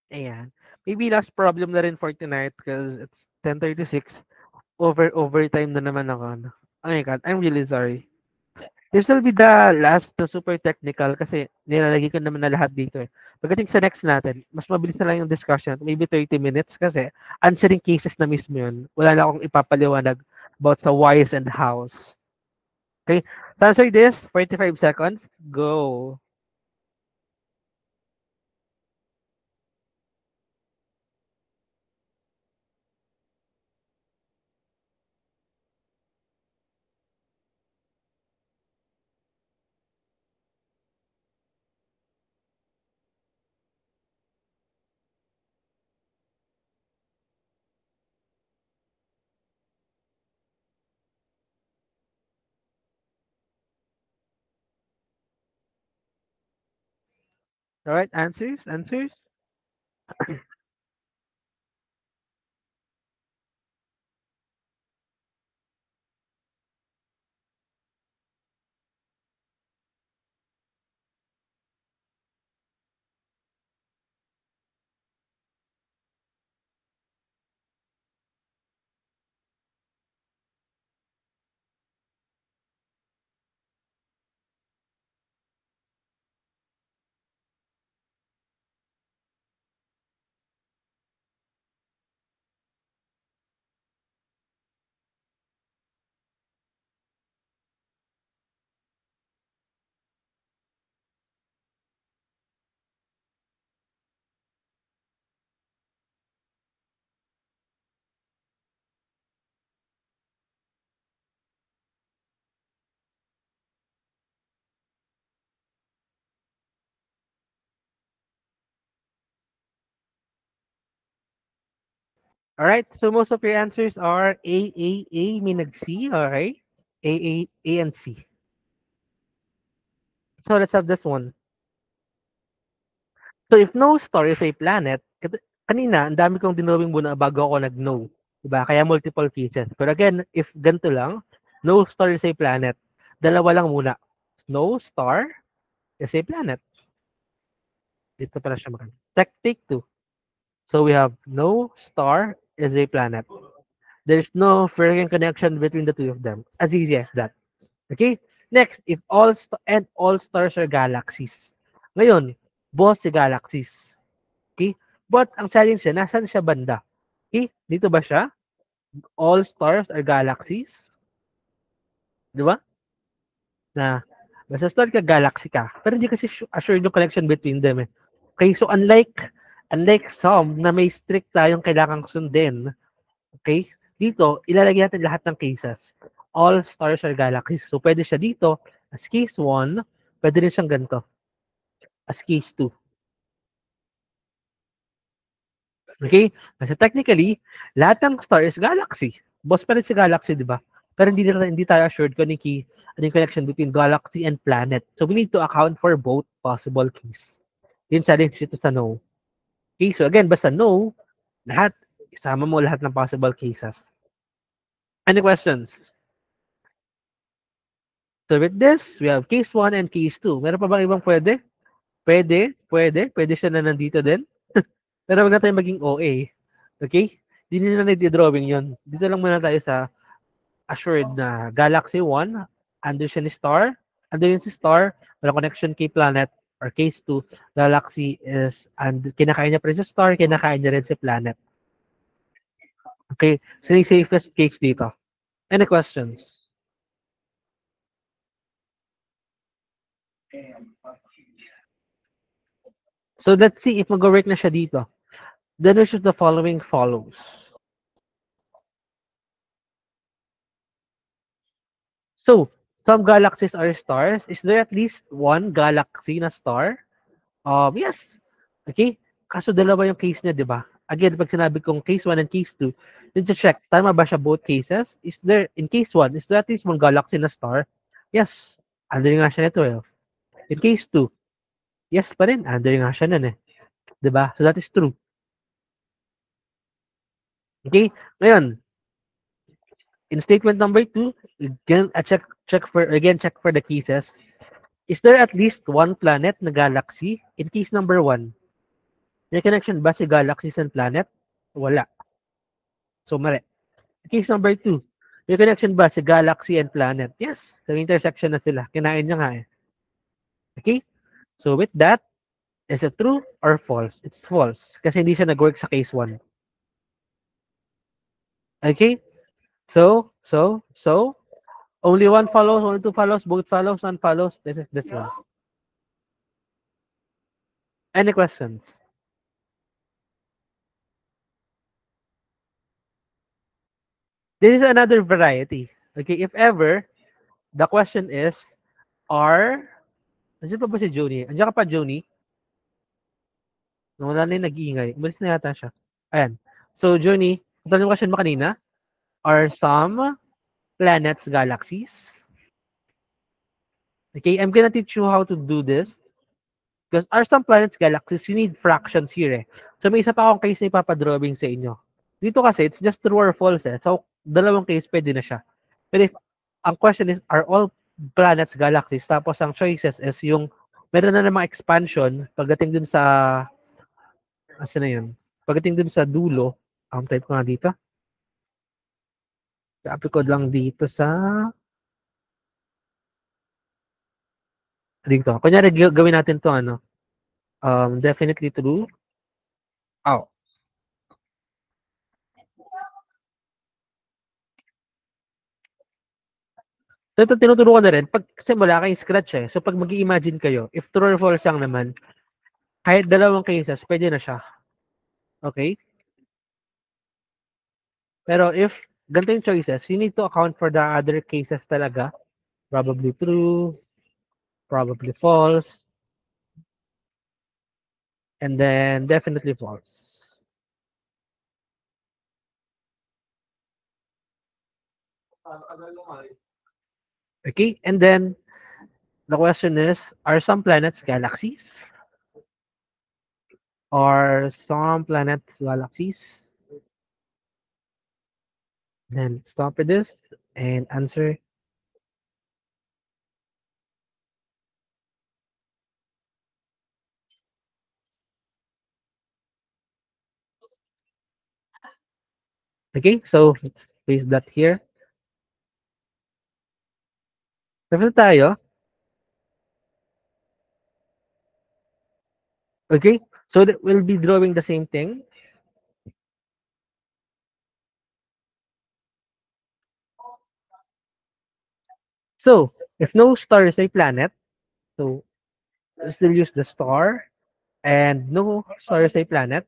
Ayan. Maybe last problem na rin for tonight because it's 10:36. Overtime na naman ako. No? Oh my God, I'm really sorry. This will be the last na super technical kasi nilalagay ko naman na lahat dito eh. Pagdating sa next natin, mas mabilis na lang yung discussion. Maybe 30 minutes kasi answering cases na mismo yun. Wala na akong ipapaliwanag about sa whys and hows. Okay? To answer this, 45 seconds. Go. Alright, answers? Answers? Alright, so most of your answers are A, may nag-C, alright? A, and C. So let's have this one. So if no star is a planet, kanina, ang dami kong dinrawing muna bago ako nag-no. Diba? Kaya multiple cases. Pero again, if ganito lang, no star is a planet, dalawa lang muna. No star is a planet. Dito pala siya maganda. Take two. So we have no star is a planet. There's no freaking connection between the two of them. As easy as that. Okay? Next, if all stars are galaxies. Ngayon, boss si galaxies. Okay? But ang challenge siya, nasan siya banda? Okay? Dito ba siya? All stars are galaxies. Di ba? Na, basta star ka, galaxy ka. Pero hindi kasi assured yung connection between them eh. Okay? So, unlike some na may strict tayong kailangang sundin, okay? Dito, ilalagay natin lahat ng cases. All stars are galaxies. So, pwede siya dito as case 1, pwede rin siyang ganito as case 2. Okay? Kasi technically, lahat ng star is galaxy. Boss pa rin si galaxy, di ba? Pero hindi tayo assured kung ano yung connection between galaxy and planet. So, we need to account for both possible cases. Yun sa rin dito sa no. Okay? So, again, basta no, lahat, isama mo lahat ng possible cases. Any questions? So, with this, we have case 1 and case 2. Meron pa bang ibang pwede? Pwede siya na nandito din. Pero wag na tayo maging OA. Okay? Hindi nila na-drawing yun. Dito lang muna tayo sa assured na Galaxy 1, under siya ni star, under yun si star, walang connection kay planet, or case 2, Galaxy is, and kinakain niya pa rin si star, kinakain niya rin si planet. Okay? So, yung safest case dito. Any questions? So, let's see if mag-work na siya dito. Then which of the following follows? So, some galaxies are stars. Is there at least one galaxy na star? Yes. Okay? Kaso dalawa yung case niya, di ba? Again, pag sinabi kong case 1 and case 2, need to check, tama ba siya both cases? Is there, in case 1, is there at least one galaxy na star? Yes. Under nga siya na 12. In case 2, yes pa rin. Under nga siya nun eh. Di ba? So that is true. Okay? Ngayon, in statement number 2, again, check for the cases. Is there at least one planet na galaxy? In case number 1, may connection ba si galaxies and planet? Wala. So, mali. In case number 2, may connection ba si galaxy and planet? Yes. Sa intersection na sila. Kinain niya nga eh. Okay? So, with that, is it true or false? It's false. Kasi hindi siya nag-work sa case 1. Okay? So, only one follows, only two follows, both follows, one follows. This is this one. Any questions? This is another variety. Okay, if ever, the question is, nandiyan pa ba si Joni? Andiyan ka pa, Joni? Wala na yung nag-iingay. Umalis na yata siya. Ayan. So, Joni, ito yung question mo kanina. Are some planets galaxies? Okay, I'm gonna teach you how to do this. Because are some planets galaxies? You need fractions here eh. So, may isa pa akong case na ipapadrawing sa inyo. Dito kasi, it's just true or false eh. So, dalawang case pwede na siya. But if, ang question is, are all planets galaxies? Tapos, ang choices is yung, meron na namang expansion, pagdating dun sa, asa na yun? Pagdating dun sa dulo, type ko nga dito. Copy ko lang dito sa, dito. Kunyari, gawin natin to ano, definitely true. Oh. So, ito tinuturo ko na rin. Kasi wala kayong scratch eh. So, pag mag-i-imagine kayo, if true or false lang naman, kahit dalawang cases, pwede na siya. Okay? Pero if ganito yung choices, you need to account for the other cases talaga. Probably true, probably false, and then definitely false. Okay, and then the question is, are some planets galaxies? Are some planets galaxies? Then stop with this and answer. Okay, so let's paste that here. Tapos tayo. Okay, so we'll be drawing the same thing. So, if no star is a planet, so we'll still use the star, and no star is a planet.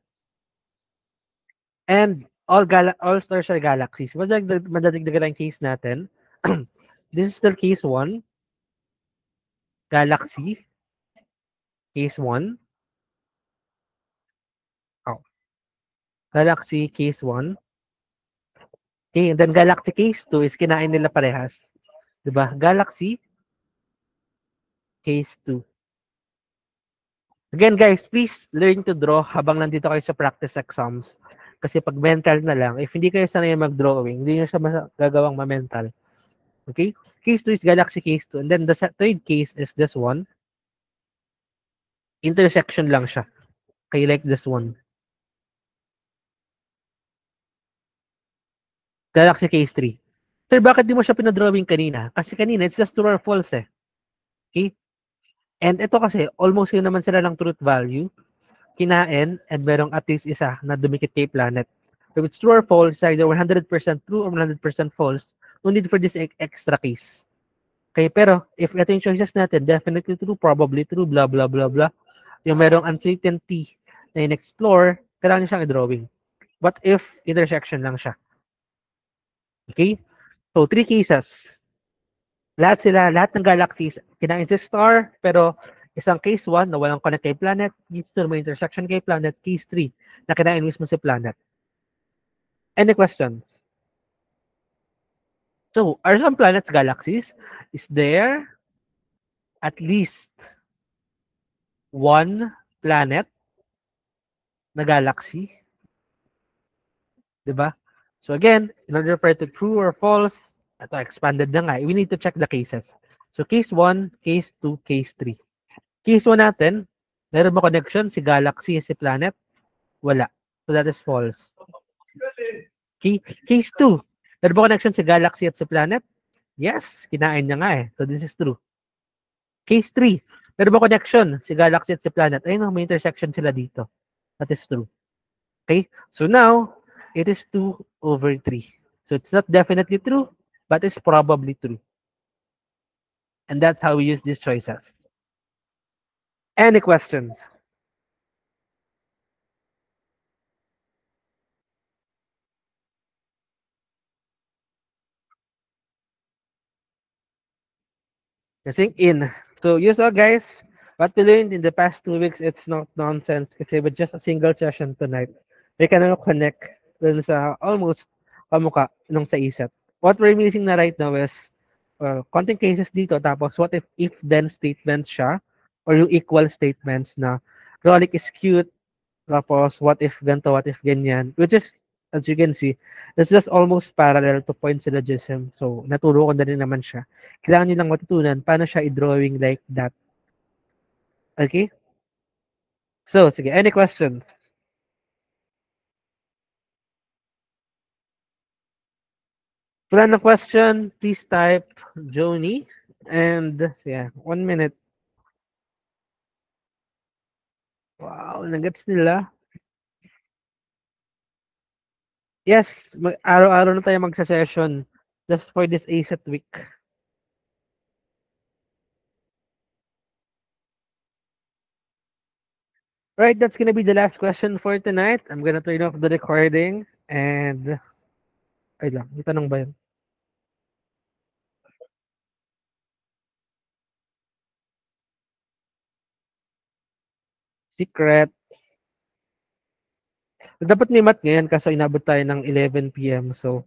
And all stars are galaxies. Madadagdagan ang case natin. This is still case 1. Galaxy. Case 1. Oh. Galaxy case 1. Okay, and then Galaxy case 2 is kinain nila parehas. Diba? Galaxy case 2. Again, guys, please learn to draw habang nandito kayo sa practice exams. Kasi pag mental na lang, if hindi kayo sanay mag-drawing, hindi nyo siya gagawang ma-mental. Okay? Case 2 is Galaxy case 2. And then the third case is this one. Intersection lang siya. Okay, like this one. Galaxy case 3. Sir, bakit di mo siya pinadrawing kanina? Kasi kanina, it's just true or false eh. Okay? And ito kasi, almost yun naman sila ng truth value. Kinain, and merong at least isa na dumikit kay planet. If it's true or false, either 100% true or 100% false, no need for this extra case. Okay, pero if ito yung choices natin, definitely true, probably true, blah, blah, blah, blah. Yung merong uncertainty na in-explore, kailangan siyang i-drawing. What if intersection lang siya? Okay? So, 3 cases. Lahat ng galaxies, kinain si star, pero isang case 1 na walang connect kay planet, case 2 may intersection kay planet, case 3 na kinain mismo si planet. Any questions? So, are some planets galaxies? Is there at least one planet na galaxy? Diba? So again, in order for it to true or false, ito expanded na nga, we need to check the cases. So case 1, case 2, case 3. Case 1 natin, meron ba connection si galaxy si planet? Wala. So that is false. Case 2, meron ba connection si galaxy at si planet? Yes, kinain niya nga eh. So this is true. Case 3, meron ba connection si galaxy at si planet? Ayun, may intersection sila dito. That is true. Okay? So now, it is 2/3. So it's not definitely true, but it's probably true. And that's how we use these choices. Any questions? Sink in. So you saw, guys, what we learned in the past 2 weeks, it's not nonsense. Kasi with just a single session tonight, we can now connect dun sa almost kamukha nung sa isip. What we're missing na right now is konting cases dito, tapos what if then statements siya, or yung equal statements na Rollick is cute, tapos what if ganito, what if ganyan, which is, as you can see, it's just almost parallel to point syllogism. So, naturo ko na rin naman siya. Kailangan nyo lang matutunan paano siya i-drawing like that. Okay? So, sige, any questions? Wala na question, please type Joni. And, yeah, 1 minute. Wow, nagets nila. Yes, araw-araw na tayo magsa-session just for this ASET week. Right, that's gonna be the last question for tonight. I'm gonna turn off the recording and... Ay lang, may tanong ba yun? Secret. Dapat may math ngayon kaso inabot tayo ng 11 PM. So,